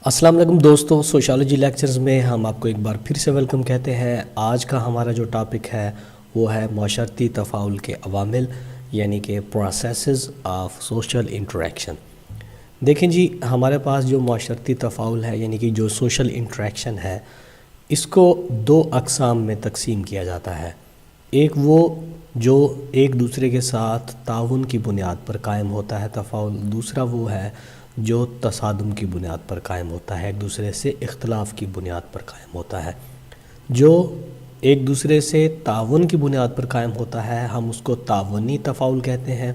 السلام علیکم دوستوں، سوشالوجی لیکچرز میں ہم آپ کو ایک بار پھر سے ویلکم کہتے ہیں۔ آج کا ہمارا جو ٹاپک ہے وہ ہے معاشرتی تفاعل کے عوامل، یعنی کہ پروسیسز آف سوشل انٹریکشن۔ دیکھیں جی، ہمارے پاس جو معاشرتی تفاعل ہے یعنی کہ جو سوشل انٹریکشن ہے، اس کو دو اقسام میں تقسیم کیا جاتا ہے۔ ایک وہ جو ایک دوسرے کے ساتھ تعاون کی بنیاد پر قائم ہوتا ہے تفاعل، دوسرا وہ ہے جو تصادم کی بنیاد پر قائم ہوتا ہے، ایک دوسرے سے اختلاف کی بنیاد پر قائم ہوتا ہے۔ جو ایک دوسرے سے تعاون کی بنیاد پر قائم ہوتا ہے ہم اس کو تعاونی تفاعل کہتے ہیں،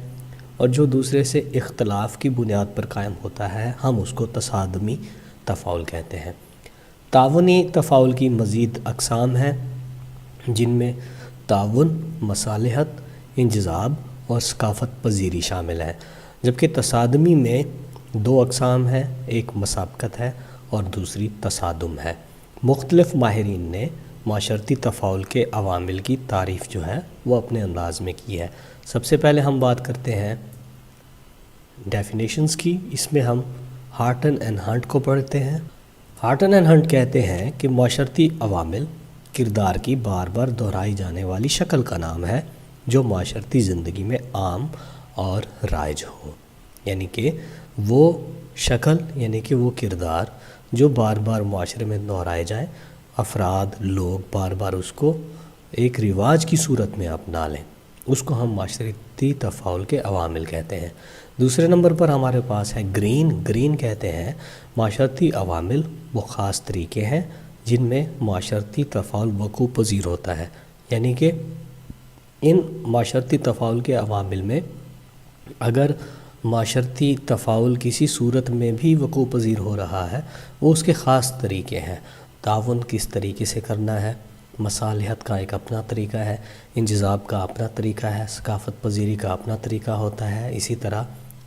اور جو دوسرے سے اختلاف کی بنیاد پر قائم ہوتا ہے ہم اس کو تصادمی تفاعل کہتے ہیں۔ تعاونی تفاعل کی مزید اقسام ہیں جن میں تعاون، مصالحت، انجذاب اور ثقافت پذیری شامل ہے، جبکہ تصادمی میں دو اقسام ہیں، ایک مسابقت ہے اور دوسری تصادم ہے۔ مختلف ماہرین نے معاشرتی تفاعل کے عوامل کی تعریف جو ہے وہ اپنے انداز میں کی ہے۔ سب سے پہلے ہم بات کرتے ہیں ڈیفینیشنز کی۔ اس میں ہم ہارٹن اینڈ ہنٹ کو پڑھتے ہیں۔ ہارٹن اینڈ ہنٹ کہتے ہیں کہ معاشرتی عوامل کردار کی بار بار دہرائی جانے والی شکل کا نام ہے جو معاشرتی زندگی میں عام اور رائج ہو، یعنی کہ وہ شکل یعنی کہ وہ کردار جو بار بار معاشرے میں دہرائے جائیں، افراد لوگ بار بار اس کو ایک رواج کی صورت میں اپنا لیں، اس کو ہم معاشرتی تفاعل کے عوامل کہتے ہیں۔ دوسرے نمبر پر ہمارے پاس ہے گرین کہتے ہیں معاشرتی عوامل وہ خاص طریقے ہیں جن میں معاشرتی تفاعل وقوع پذیر ہوتا ہے، یعنی کہ ان معاشرتی تفاعل کے عوامل میں اگر معاشرتی تفاعل کسی صورت میں بھی وقوع پذیر ہو رہا ہے وہ اس کے خاص طریقے ہیں۔ تعاون کس طریقے سے کرنا ہے، مصالحت کا ایک اپنا طریقہ ہے، انجذاب کا اپنا طریقہ ہے، ثقافت پذیری کا اپنا طریقہ ہوتا ہے۔ اسی طرح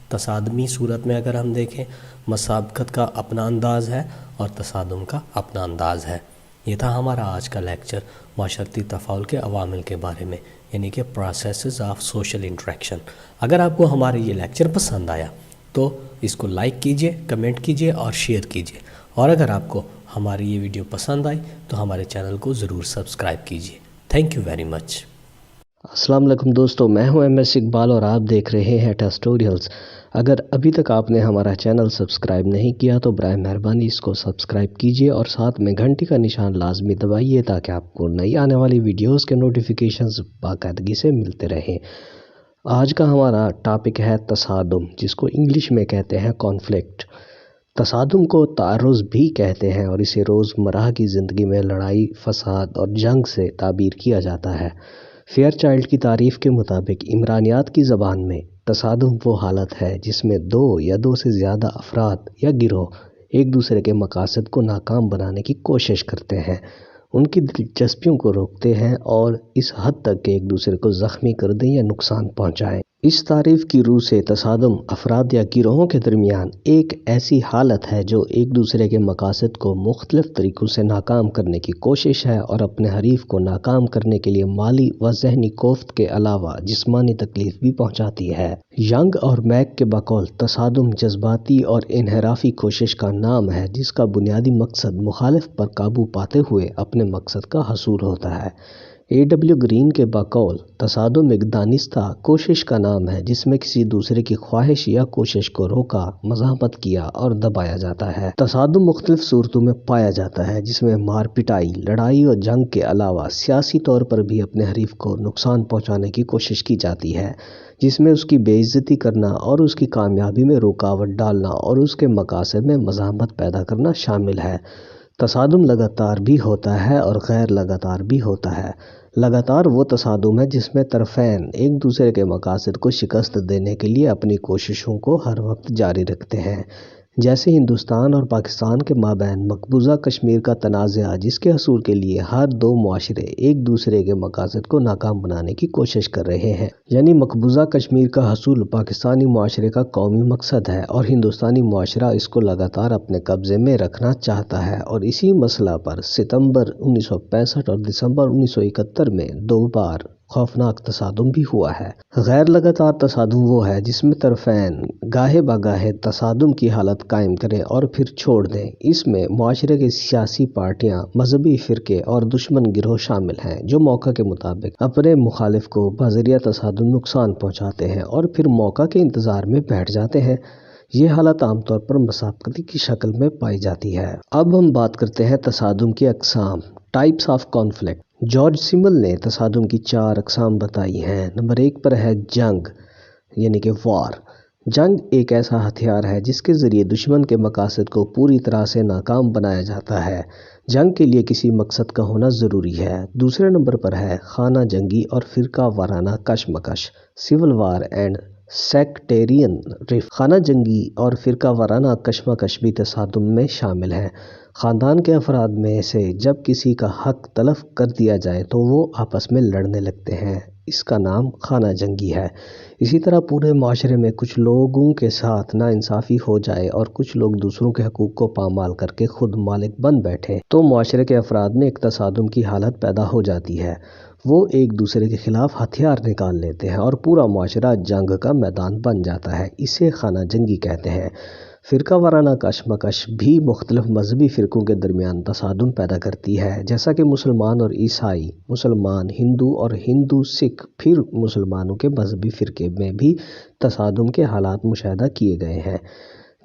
تصادمی صورت میں اگر ہم دیکھیں، مسابقت کا اپنا انداز ہے اور تصادم کا اپنا انداز ہے۔ یہ تھا ہمارا آج کا لیکچر معاشرتی تفاعل کے عوامل کے بارے میں، یعنی کہ پروسیسز آف سوشل انٹریکشن۔ اگر آپ کو ہمارا یہ لیکچر پسند آیا تو اس کو لائک کیجئے، کمنٹ کیجئے اور شیئر کیجئے، اور اگر آپ کو ہماری یہ ویڈیو پسند آئی تو ہمارے چینل کو ضرور سبسکرائب کیجئے۔ Thank you very much. السلام علیکم دوستو، میں ہوں ایم ایس اقبال اور آپ دیکھ رہے ہیں ٹیسٹوریلز۔ اگر ابھی تک آپ نے ہمارا چینل سبسکرائب نہیں کیا تو برائے مہربانی اس کو سبسکرائب کیجئے اور ساتھ میں گھنٹی کا نشان لازمی دبائیے تاکہ آپ کو نئی آنے والی ویڈیوز کے نوٹیفیکیشنز باقاعدگی سے ملتے رہیں۔ آج کا ہمارا ٹاپک ہے تصادم، جس کو انگلش میں کہتے ہیں کانفلکٹ۔ تصادم کو تعرض بھی کہتے ہیں اور اسے روزمرہ کی زندگی میں لڑائی، فساد اور جنگ سے تعبیر کیا جاتا ہے۔ فیئر چائلڈ کی تعریف کے مطابق عمرانیات کی زبان میں تصادم وہ حالت ہے جس میں دو یا دو سے زیادہ افراد یا گروہ ایک دوسرے کے مقاصد کو ناکام بنانے کی کوشش کرتے ہیں، ان کی دلچسپیوں کو روکتے ہیں اور اس حد تک کہ ایک دوسرے کو زخمی کر دیں یا نقصان پہنچائیں۔ اس تعریف کی روح سے تصادم افراد یا گروہوں کے درمیان ایک ایسی حالت ہے جو ایک دوسرے کے مقاصد کو مختلف طریقوں سے ناکام کرنے کی کوشش ہے اور اپنے حریف کو ناکام کرنے کے لیے مالی و ذہنی کوفت کے علاوہ جسمانی تکلیف بھی پہنچاتی ہے۔ ینگ اور میک کے بقول تصادم جذباتی اور انحرافی کوشش کا نام ہے جس کا بنیادی مقصد مخالف پر قابو پاتے ہوئے اپنے مقصد کا حصول ہوتا ہے۔ A.W. گرین کے بقول تصادم ایک دانستہ کوشش کا نام ہے جس میں کسی دوسرے کی خواہش یا کوشش کو روکا، مزاحمت کیا اور دبایا جاتا ہے۔ تصادم مختلف صورتوں میں پایا جاتا ہے جس میں مار پٹائی، لڑائی اور جنگ کے علاوہ سیاسی طور پر بھی اپنے حریف کو نقصان پہنچانے کی کوشش کی جاتی ہے، جس میں اس کی بے عزتی کرنا اور اس کی کامیابی میں رکاوٹ ڈالنا اور اس کے مقاصد میں مزاحمت پیدا کرنا شامل ہے۔ تصادم لگاتار بھی ہوتا ہے اور غیر لگاتار بھی ہوتا ہے۔ لگاتار وہ تصادم ہے جس میں طرفین ایک دوسرے کے مقاصد کو شکست دینے کے لیے اپنی کوششوں کو ہر وقت جاری رکھتے ہیں، جیسے ہندوستان اور پاکستان کے مابین مقبوضہ کشمیر کا تنازع، جس کے حصول کے لیے ہر دو معاشرے ایک دوسرے کے مقاصد کو ناکام بنانے کی کوشش کر رہے ہیں۔ یعنی مقبوضہ کشمیر کا حصول پاکستانی معاشرے کا قومی مقصد ہے اور ہندوستانی معاشرہ اس کو لگاتار اپنے قبضے میں رکھنا چاہتا ہے، اور اسی مسئلہ پر ستمبر 1965 اور دسمبر 1971 میں دو بار خوفناک تصادم بھی ہوا ہے۔ غیر لگاتار تصادم وہ ہے جس میں طرفین گاہے بگاہے تصادم کی حالت قائم کریں اور پھر چھوڑ دیں۔ اس میں معاشرے کی سیاسی پارٹیاں، مذہبی فرقے اور دشمن گروہ شامل ہیں جو موقع کے مطابق اپنے مخالف کو بذریعہ تصادم نقصان پہنچاتے ہیں اور پھر موقع کے انتظار میں بیٹھ جاتے ہیں۔ یہ حالت عام طور پر مسابقتی کی شکل میں پائی جاتی ہے۔ اب ہم بات کرتے ہیں تصادم کی اقسام، ٹائپس آف کانفلکٹ۔ جارج سیمل نے تصادم کی 4 اقسام بتائی ہیں۔ نمبر 1 پر ہے جنگ، یعنی کہ وار۔ جنگ ایک ایسا ہتھیار ہے جس کے ذریعے دشمن کے مقاصد کو پوری طرح سے ناکام بنایا جاتا ہے۔ جنگ کے لیے کسی مقصد کا ہونا ضروری ہے۔ دوسرے نمبر پر ہے خانہ جنگی اور فرقہ وارانہ کشمکش، civil war and sectarian rift. خانہ جنگی اور فرقہ وارانہ کشمکش بھی تصادم میں شامل ہیں۔ خاندان کے افراد میں سے جب کسی کا حق تلف کر دیا جائے تو وہ آپس میں لڑنے لگتے ہیں، اس کا نام خانہ جنگی ہے۔ اسی طرح پورے معاشرے میں کچھ لوگوں کے ساتھ ناانصافی ہو جائے اور کچھ لوگ دوسروں کے حقوق کو پامال کر کے خود مالک بن بیٹھے تو معاشرے کے افراد میں ایک تصادم کی حالت پیدا ہو جاتی ہے۔ وہ ایک دوسرے کے خلاف ہتھیار نکال لیتے ہیں اور پورا معاشرہ جنگ کا میدان بن جاتا ہے، اسے خانہ جنگی کہتے ہیں۔ فرقہ وارانہ کشمکش بھی مختلف مذہبی فرقوں کے درمیان تصادم پیدا کرتی ہے، جیسا کہ مسلمان اور عیسائی، مسلمان ہندو اور ہندو سکھ، پھر مسلمانوں کے مذہبی فرقے میں بھی تصادم کے حالات مشاہدہ کیے گئے ہیں،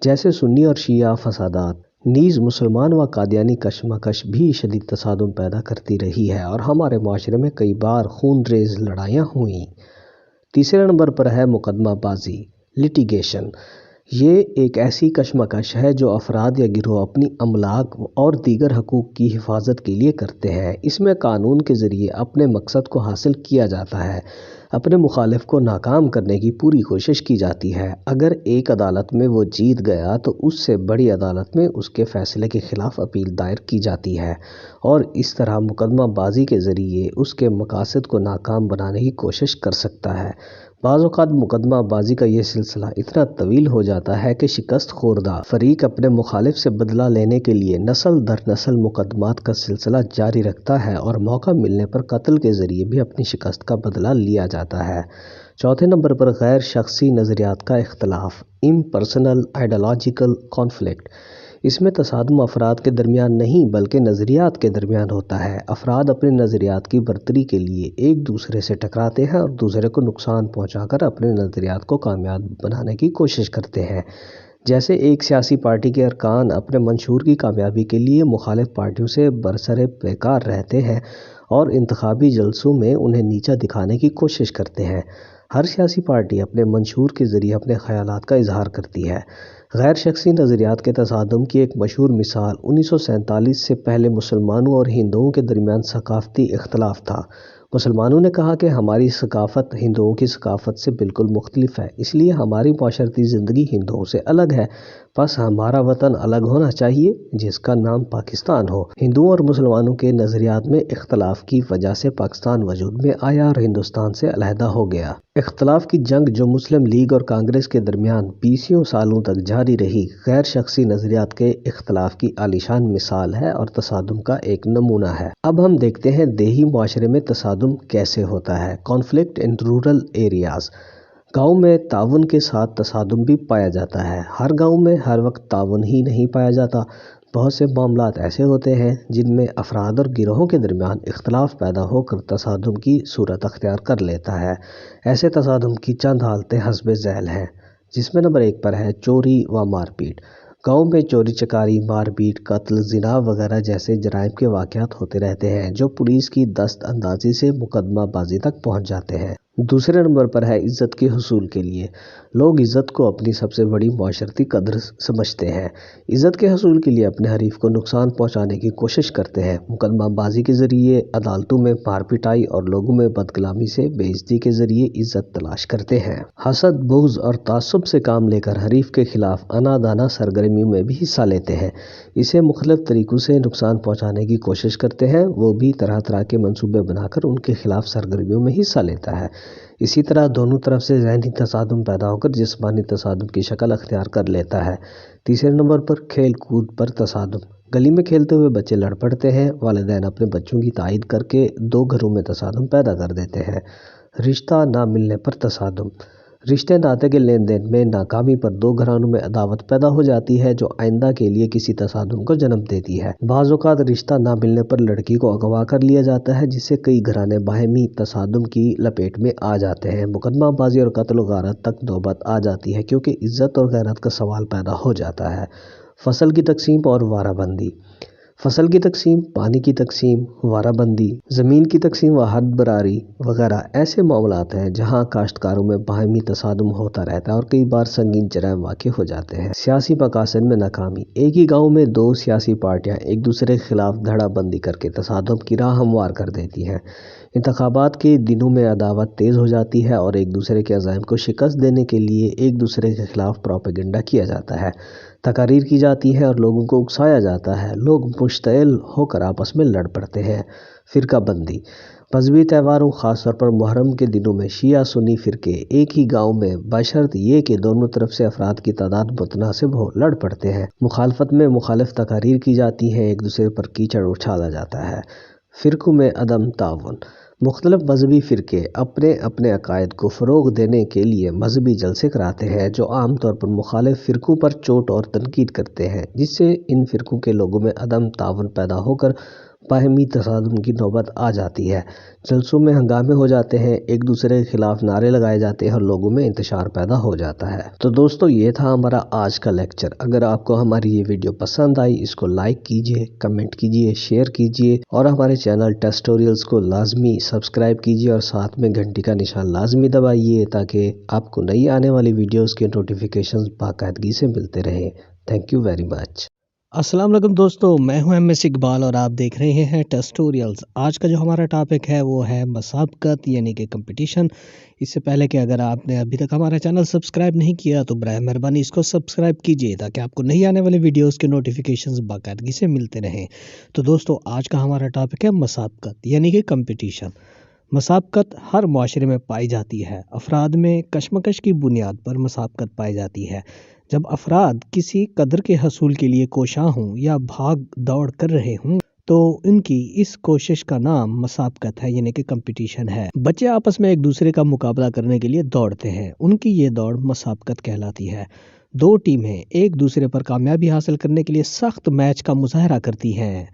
جیسے سنی اور شیعہ فسادات۔ نیز مسلمان و قادیانی کشمکش بھی شدید تصادم پیدا کرتی رہی ہے اور ہمارے معاشرے میں کئی بار خون ریز لڑائیاں ہوئیں۔ تیسرے نمبر پر ہے مقدمہ بازی، لیٹیگیشن۔ یہ ایک ایسی کشمکش ہے جو افراد یا گروہ اپنی املاک اور دیگر حقوق کی حفاظت کے لیے کرتے ہیں۔ اس میں قانون کے ذریعے اپنے مقصد کو حاصل کیا جاتا ہے، اپنے مخالف کو ناکام کرنے کی پوری کوشش کی جاتی ہے۔ اگر ایک عدالت میں وہ جیت گیا تو اس سے بڑی عدالت میں اس کے فیصلے کے خلاف اپیل دائر کی جاتی ہے اور اس طرح مقدمہ بازی کے ذریعے اس کے مقاصد کو ناکام بنانے کی کوشش کر سکتا ہے۔ بعض اوقات مقدمہ بازی کا یہ سلسلہ اتنا طویل ہو جاتا ہے کہ شکست خوردہ فریق اپنے مخالف سے بدلہ لینے کے لیے نسل در نسل مقدمات کا سلسلہ جاری رکھتا ہے اور موقع ملنے پر قتل کے ذریعے بھی اپنی شکست کا بدلہ لیا جاتا ہے۔ چوتھے نمبر پر غیر شخصی نظریات کا اختلاف، امپرسنل آئیڈیالوجیکل کانفلکٹ۔ اس میں تصادم افراد کے درمیان نہیں بلکہ نظریات کے درمیان ہوتا ہے۔ افراد اپنے نظریات کی برتری کے لیے ایک دوسرے سے ٹکراتے ہیں اور دوسرے کو نقصان پہنچا کر اپنے نظریات کو کامیاب بنانے کی کوشش کرتے ہیں۔ جیسے ایک سیاسی پارٹی کے ارکان اپنے منشور کی کامیابی کے لیے مخالف پارٹیوں سے برسر پیکار رہتے ہیں اور انتخابی جلسوں میں انہیں نیچا دکھانے کی کوشش کرتے ہیں۔ ہر سیاسی پارٹی اپنے منشور کے ذریعے اپنے خیالات کا اظہار کرتی ہے۔ غیر شخصی نظریات کے تصادم کی ایک مشہور مثال 1947 سے پہلے مسلمانوں اور ہندوؤں کے درمیان ثقافتی اختلاف تھا۔ مسلمانوں نے کہا کہ ہماری ثقافت ہندوؤں کی ثقافت سے بالکل مختلف ہے، اس لیے ہماری معاشرتی زندگی ہندوؤں سے الگ ہے، بس ہمارا وطن الگ ہونا چاہیے جس کا نام پاکستان ہو۔ ہندوؤں اور مسلمانوں کے نظریات میں اختلاف کی وجہ سے پاکستان وجود میں آیا اور ہندوستان سے علیحدہ ہو گیا۔ اختلاف کی جنگ جو مسلم لیگ اور کانگریس کے درمیان 20 سالوں تک جاری رہی، غیر شخصی نظریات کے اختلاف کی عالیشان مثال ہے اور تصادم کا ایک نمونہ ہے۔ اب ہم دیکھتے ہیں دیہی معاشرے میں تصادم کیسے ہوتا ہے۔ Conflict in rural areas. گاؤں میں تعاون کے ساتھ تصادم بھی پایا جاتا ہے۔ ہر گاؤں میں ہر وقت تعاون ہی نہیں پایا جاتا، بہت سے معاملات ایسے ہوتے ہیں جن میں افراد اور گروہوں کے درمیان اختلاف پیدا ہو کر تصادم کی صورت اختیار کر لیتا ہے۔ ایسے تصادم کی چند حالتیں حسب ذیل ہیں، جس میں نمبر 1 پر ہے چوری و مار پیٹ۔ گاؤں میں چوری چکاری، مار پیٹ، قتل، زنا وغیرہ جیسے جرائم کے واقعات ہوتے رہتے ہیں جو پولیس کی دست اندازی سے مقدمہ بازی تک پہنچ جاتے ہیں۔ دوسرے نمبر پر ہے عزت کے حصول کے لیے۔ لوگ عزت کو اپنی سب سے بڑی معاشرتی قدر سمجھتے ہیں، عزت کے حصول کے لیے اپنے حریف کو نقصان پہنچانے کی کوشش کرتے ہیں۔ مقدمہ بازی کے ذریعے عدالتوں میں مار پٹائی اور لوگوں میں بدکلامی سے بے عزتی کے ذریعے عزت تلاش کرتے ہیں۔ حسد، بغض اور تعصب سے کام لے کر حریف کے خلاف انادانہ سرگرمیوں میں بھی حصہ لیتے ہیں، اسے مختلف طریقوں سے نقصان پہنچانے کی کوشش کرتے ہیں۔ وہ بھی طرح طرح کے منصوبے بنا کر ان کے خلاف سرگرمیوں میں حصہ لیتا ہے۔ اسی طرح دونوں طرف سے ذہنی تصادم پیدا ہو کر جسمانی تصادم کی شکل اختیار کر لیتا ہے۔ تیسرے نمبر پر کھیل کود پر تصادم۔ گلی میں کھیلتے ہوئے بچے لڑ پڑتے ہیں، والدین اپنے بچوں کی تائید کر کے دو گھروں میں تصادم پیدا کر دیتے ہیں۔ رشتہ نہ ملنے پر تصادم۔ رشتے ناطے کے لین دین میں ناکامی پر دو گھرانوں میں عداوت پیدا ہو جاتی ہے جو آئندہ کے لیے کسی تصادم کو جنم دیتی ہے۔ بعض اوقات رشتہ نہ ملنے پر لڑکی کو اغوا کر لیا جاتا ہے جس سے کئی گھرانے باہمی تصادم کی لپیٹ میں آ جاتے ہیں۔ مقدمہ بازی اور قتل و غارت تک نوبت آ جاتی ہے کیونکہ عزت اور غیرت کا سوال پیدا ہو جاتا ہے۔ فصل کی تقسیم اور وارہ بندی۔ فصل کی تقسیم، پانی کی تقسیم، وارہ بندی، زمین کی تقسیم و حد براری وغیرہ ایسے معاملات ہیں جہاں کاشتکاروں میں باہمی تصادم ہوتا رہتا ہے اور کئی بار سنگین جرائم واقع ہو جاتے ہیں۔ سیاسی مقاصد میں ناکامی۔ ایک ہی گاؤں میں دو سیاسی پارٹیاں ایک دوسرے کے خلاف دھڑا بندی کر کے تصادم کی راہ ہموار کر دیتی ہیں۔ انتخابات کے دنوں میں عداوت تیز ہو جاتی ہے اور ایک دوسرے کے عزائم کو شکست دینے کے لیے ایک دوسرے کے خلاف پروپیگنڈا کیا جاتا ہے، تقاریر کی جاتی ہے اور لوگوں کو اکسایا جاتا ہے۔ لوگ مشتعل ہو کر آپس میں لڑ پڑتے ہیں۔ فرقہ بندی۔ مذہبی تہواروں خاص طور پر محرم کے دنوں میں شیعہ سنی فرقے ایک ہی گاؤں میں بشرط یہ کہ دونوں طرف سے افراد کی تعداد متناسب ہو لڑ پڑتے ہیں۔ مخالفت میں مخالف تقاریر کی جاتی ہیں، ایک دوسرے پر کیچڑ اچھالا جاتا ہے۔ فرقوں میں عدم تعاون۔ مختلف مذہبی فرقے اپنے اپنے عقائد کو فروغ دینے کے لیے مذہبی جلسے کراتے ہیں جو عام طور پر مخالف فرقوں پر چوٹ اور تنقید کرتے ہیں جس سے ان فرقوں کے لوگوں میں عدم تعاون پیدا ہو کر باہمی تصادم کی نوبت آ جاتی ہے۔ جلسوں میں ہنگامے ہو جاتے ہیں، ایک دوسرے کے خلاف نعرے لگائے جاتے ہیں اور لوگوں میں انتشار پیدا ہو جاتا ہے۔ تو دوستو یہ تھا ہمارا آج کا لیکچر۔ اگر آپ کو ہماری یہ ویڈیو پسند آئی اس کو لائک کیجئے، کمنٹ کیجئے، شیئر کیجئے اور ہمارے چینل ٹیسٹوریلز کو لازمی سبسکرائب کیجئے اور ساتھ میں گھنٹی کا نشان لازمی دبائیے تاکہ آپ کو نئی آنے والی ویڈیوز کے نوٹیفیکیشنز باقاعدگی سے ملتے رہیں۔ Thank you very much. السلام علیکم دوستو، میں ہوں MS اقبال اور آپ دیکھ رہے ہیں ٹیسٹوریلز۔ آج کا جو ہمارا ٹاپک ہے وہ ہے مسابقت یعنی کہ کمپٹیشن۔ اس سے پہلے کہ اگر آپ نے ابھی تک ہمارا چینل سبسکرائب نہیں کیا تو برائے مہربانی اس کو سبسکرائب کیجئے تاکہ آپ کو نئی آنے والی ویڈیوز کے نوٹیفیکیشنز باقاعدگی سے ملتے رہیں۔ تو دوستو آج کا ہمارا ٹاپک ہے مسابقت یعنی کہ کمپٹیشن۔ مسابقت ہر معاشرے میں پائی جاتی ہے۔ افراد میں کشمکش کی بنیاد پر مسابقت پائی جاتی ہے۔ جب افراد کسی قدر کے حصول کے لیے کوشاں ہوں یا بھاگ دوڑ کر رہے ہوں تو ان کی اس کوشش کا نام مسابقت ہے یعنی کہ کمپٹیشن ہے۔ بچے آپس میں ایک دوسرے کا مقابلہ کرنے کے لیے دوڑتے ہیں، ان کی یہ دوڑ مسابقت کہلاتی ہے۔ دو ٹیمیں ایک دوسرے پر کامیابی حاصل کرنے کے لیے سخت میچ کا مظاہرہ کرتی ہیں۔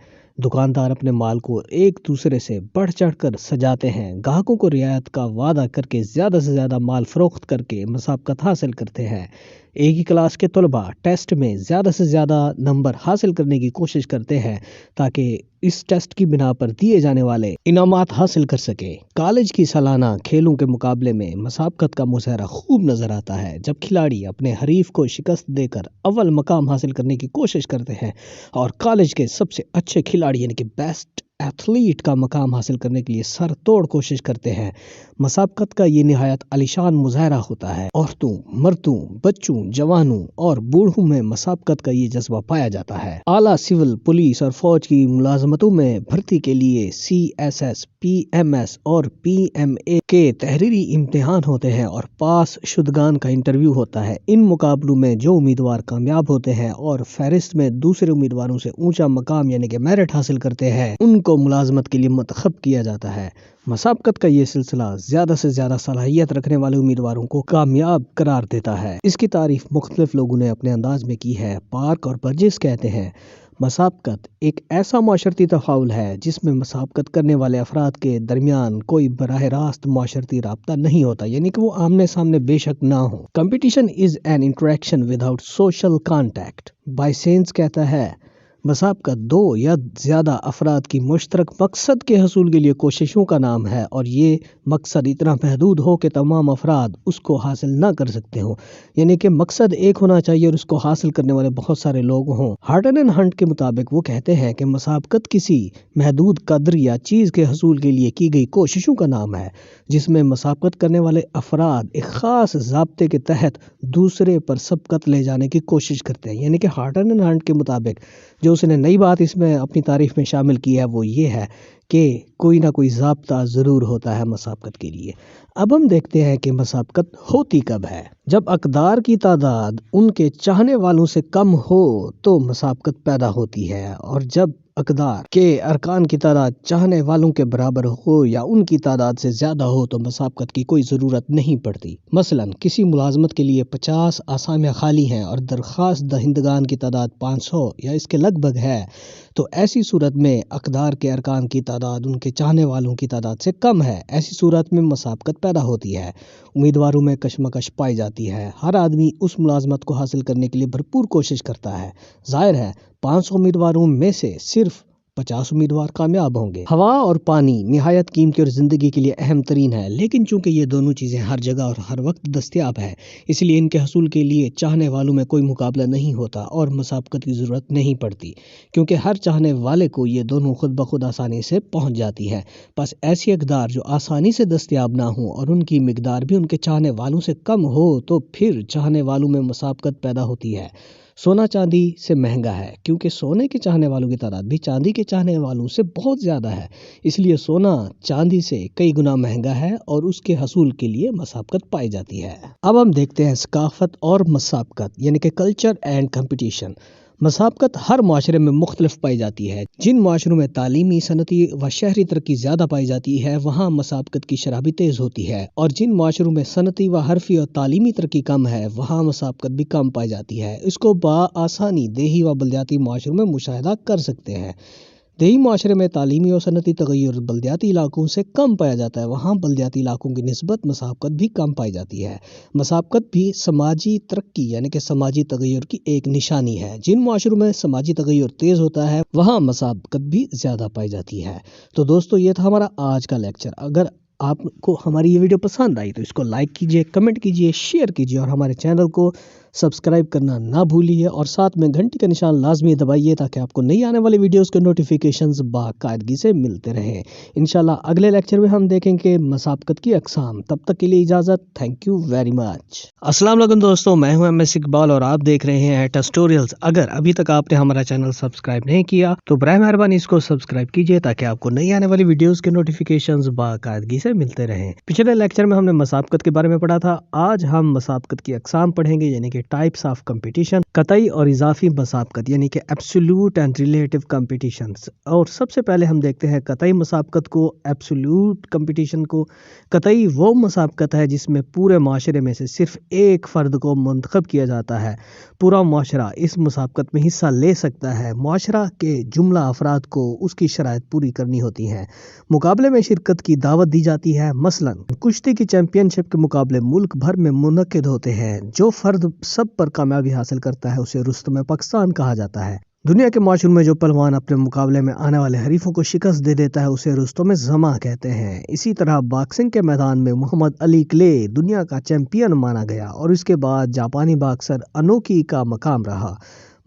دکاندار اپنے مال کو ایک دوسرے سے بڑھ چڑھ کر سجاتے ہیں، گاہکوں کو رعایت کا وعدہ کر کے زیادہ سے زیادہ مال فروخت کر کے مسابقت حاصل کرتے ہیں۔ ایک ہی کلاس کے طلباء ٹیسٹ میں زیادہ سے زیادہ نمبر حاصل کرنے کی کوشش کرتے ہیں تاکہ اس ٹیسٹ کی بنا پر دیے جانے والے انعامات حاصل کر سکیں۔ کالج کی سالانہ کھیلوں کے مقابلے میں مسابقت کا مظاہرہ خوب نظر آتا ہے جب کھلاڑی اپنے حریف کو شکست دے کر اول مقام حاصل کرنے کی کوشش کرتے ہیں اور کالج کے سب سے اچھے کھلاڑی یعنی کہ بیسٹ ایتھلیٹ کا مقام حاصل کرنے کے لیے سر توڑ کوشش کرتے ہیں۔ مسابقت کا یہ نہایت عالیشان مظاہرہ ہوتا ہے۔ عورتوں، مردوں، بچوں، جوانوں اور بوڑھوں میں مسابقت کا یہ جذبہ پایا جاتا ہے۔ اعلیٰ سول، پولیس اور فوج کی ملازمتوں میں بھرتی کے لیے CSS، PMS اور PMA کے تحریری امتحان ہوتے ہیں اور پاس شدگان کا انٹرویو ہوتا ہے۔ ان مقابلوں میں جو امیدوار کامیاب ہوتے ہیں اور فہرست میں دوسرے امیدواروں سے اونچا مقام یعنی کہ میرٹ حاصل کرتے ہیں ان کو ملازمت کے لیے منتخب کیا جاتا ہے۔ مسابقت کا یہ سلسلہ زیادہ سے زیادہ صلاحیت رکھنے والے امیدواروں کو کامیاب قرار دیتا ہے۔ اس کی تعریف مختلف لوگوں نے اپنے انداز میں کی ہے۔ پارک اور برجس کہتے ہیں مسابقت ایک ایسا معاشرتی تفاعل ہے جس میں مسابقت کرنے والے افراد کے درمیان کوئی براہ راست معاشرتی رابطہ نہیں ہوتا یعنی کہ وہ آمنے سامنے بے شک نہ ہو۔ Competition is an interaction without social contact. بائسینس کہتا ہے مسابقت دو یا زیادہ افراد کی مشترک مقصد کے حصول کے لیے کوششوں کا نام ہے اور یہ مقصد اتنا محدود ہو کہ تمام افراد اس کو حاصل نہ کر سکتے ہوں، یعنی کہ مقصد ایک ہونا چاہیے اور اس کو حاصل کرنے والے بہت سارے لوگ ہوں۔ ہارٹن اینڈ ہنٹ کے مطابق وہ کہتے ہیں کہ مسابقت کسی محدود قدر یا چیز کے حصول کے لیے کی گئی کوششوں کا نام ہے جس میں مسابقت کرنے والے افراد ایک خاص ضابطے کے تحت دوسرے پر سبقت لے جانے کی کوشش کرتے ہیں۔ یعنی کہ ہارٹن اینڈ ہنٹ کے مطابق جو اس نے نئی بات اس میں اپنی تعریف میں شامل کی ہے وہ یہ ہے کہ کوئی نہ کوئی ضابطہ ضرور ہوتا ہے مسابقت کے لیے۔ اب ہم دیکھتے ہیں کہ مسابقت ہوتی کب ہے۔ جب اقدار کی تعداد ان کے چاہنے والوں سے کم ہو تو مسابقت پیدا ہوتی ہے، اور جب اقدار کے ارکان کی تعداد چاہنے والوں کے برابر ہو یا ان کی تعداد سے زیادہ ہو تو مسابقت کی کوئی ضرورت نہیں پڑتی۔ مثلا کسی ملازمت کے لیے 50 آسامیاں خالی ہیں اور درخواست دہندگان کی تعداد 500 یا اس کے لگ بھگ ہے، تو ایسی صورت میں اقدار کے ارکان کی تعداد ان کے چاہنے والوں کی تعداد سے کم ہے۔ ایسی صورت میں مسابقت پیدا ہوتی ہے، امیدواروں میں کشمکش پائی جاتی ہے، ہر آدمی اس ملازمت کو حاصل کرنے کے لیے بھرپور کوشش کرتا ہے۔ ظاہر ہے 500 امیدواروں میں سے صرف 50 امیدوار کامیاب ہوں گے۔ ہوا اور پانی نہایت قیمتی اور زندگی کے لیے اہم ترین ہے، لیکن چونکہ یہ دونوں چیزیں ہر جگہ اور ہر وقت دستیاب ہے، اس لیے ان کے حصول کے لیے چاہنے والوں میں کوئی مقابلہ نہیں ہوتا اور مسابقت کی ضرورت نہیں پڑتی، کیونکہ ہر چاہنے والے کو یہ دونوں خود بخود آسانی سے پہنچ جاتی ہے۔ بس ایسی اقدار جو آسانی سے دستیاب نہ ہوں اور ان کی مقدار بھی ان کے چاہنے والوں سے کم ہو تو پھر چاہنے والوں میں مسابقت پیدا ہوتی ہے۔ سونا چاندی سے مہنگا ہے، کیونکہ سونے کے چاہنے والوں کی تعداد بھی چاندی کے چاہنے والوں سے بہت زیادہ ہے، اس لیے سونا چاندی سے کئی گنا مہنگا ہے اور اس کے حصول کے لیے مسابقت پائی جاتی ہے۔ اب ہم دیکھتے ہیں ثقافت اور مسابقت، یعنی کہ کلچر اینڈ کمپٹیشن۔ مسابقت ہر معاشرے میں مختلف پائی جاتی ہے۔ جن معاشروں میں تعلیمی، صنعتی و شہری ترقی زیادہ پائی جاتی ہے وہاں مسابقت کی شرح بھی تیز ہوتی ہے، اور جن معاشروں میں صنعتی و حرفی اور تعلیمی ترقی کم ہے وہاں مسابقت بھی کم پائی جاتی ہے۔ اس کو بآسانی دیہی و بلدیاتی معاشروں میں مشاہدہ کر سکتے ہیں۔ دیہی معاشرے میں تعلیمی اور صنعتی تغیر بلدیاتی علاقوں سے کم پایا جاتا ہے، وہاں بلدیاتی علاقوں کی نسبت مسابقت بھی کم پائی جاتی ہے۔ مسابقت بھی سماجی ترقی یعنی کہ سماجی تغیر کی ایک نشانی ہے۔ جن معاشروں میں سماجی تغیر تیز ہوتا ہے وہاں مسابقت بھی زیادہ پائی جاتی ہے۔ تو دوستو یہ تھا ہمارا آج کا لیکچر۔ اگر آپ کو ہماری یہ ویڈیو پسند آئی تو اس کو لائک کیجئے، کمنٹ کیجئے، شیئر کیجئے اور ہمارے چینل کو سبسکرائب کرنا نہ بھولیے، اور ساتھ میں گھنٹی کا نشان لازمی دبائیے تاکہ آپ کو نئی آنے والی ویڈیوز کے نوٹیفیکیشنز باقاعدگی سے ملتے رہیں۔ انشاءاللہ اگلے لیکچر میں ہم دیکھیں گے مسابقت کی اقسام۔ تب تک کے لیے اجازت، تھینک یو ویری مچ۔ السلام علیکم دوستو، میں ہوں MS اقبال اور آپ دیکھ رہے ہیں ٹسٹوریلز۔ اگر ابھی تک آپ نے ہمارا چینل سبسکرائب نہیں کیا تو برائے مہربانی اس کو سبسکرائب کیجئے تاکہ آپ کو نئی آنے والی ویڈیوز کے نوٹیفیکیشنز باقاعدگی سے ملتے رہیں۔ پچھلے لیکچر میں ہم نے مسابقت کے بارے میں پڑھا تھا، آج ہم مسابقت کی اقسام پڑھیں گے، یعنی کہ ٹائپس آف کمپٹیشن، قطعی اور اضافی مسابقت یعنی کہ ایبسولوٹ اینڈ ریلیٹیو کمپٹیشنز۔ اور سب سے پہلے ہم دیکھتے ہیں قطعی مسابقت کو، ایبسولوٹ کمپٹیشن کو۔ قطعی وہ مسابقت ہے جس میں پورے معاشرے میں سے صرف ایک فرد کو منتخب کیا جاتا ہے، پورا معاشرہ اس مسابقت میں حصہ لے سکتا ہے، معاشرہ کے جملہ افراد کو اس کی شرائط پوری کرنی ہوتی ہیں، مقابلے میں شرکت کی دعوت دی جاتی ہے۔ مثلا کشتی کی چیمپئن شپ کے مقابلے ملک بھر میں منعقد ہوتے ہیں، جو فرد سب پر کامیابی حاصل کرتا ہے اسے رستم پاکستان کہا جاتا ہے۔ دنیا کے معاشروں میں جو پہلوان اپنے مقابلے میں آنے والے حریفوں کو شکست دے دیتا ہے اسے رستم زماں کہتے ہیں۔ اسی طرح باکسنگ کے میدان میں محمد علی کلے دنیا کا چیمپئن مانا گیا اور اس کے بعد جاپانی باکسر انوکی کا مقام رہا۔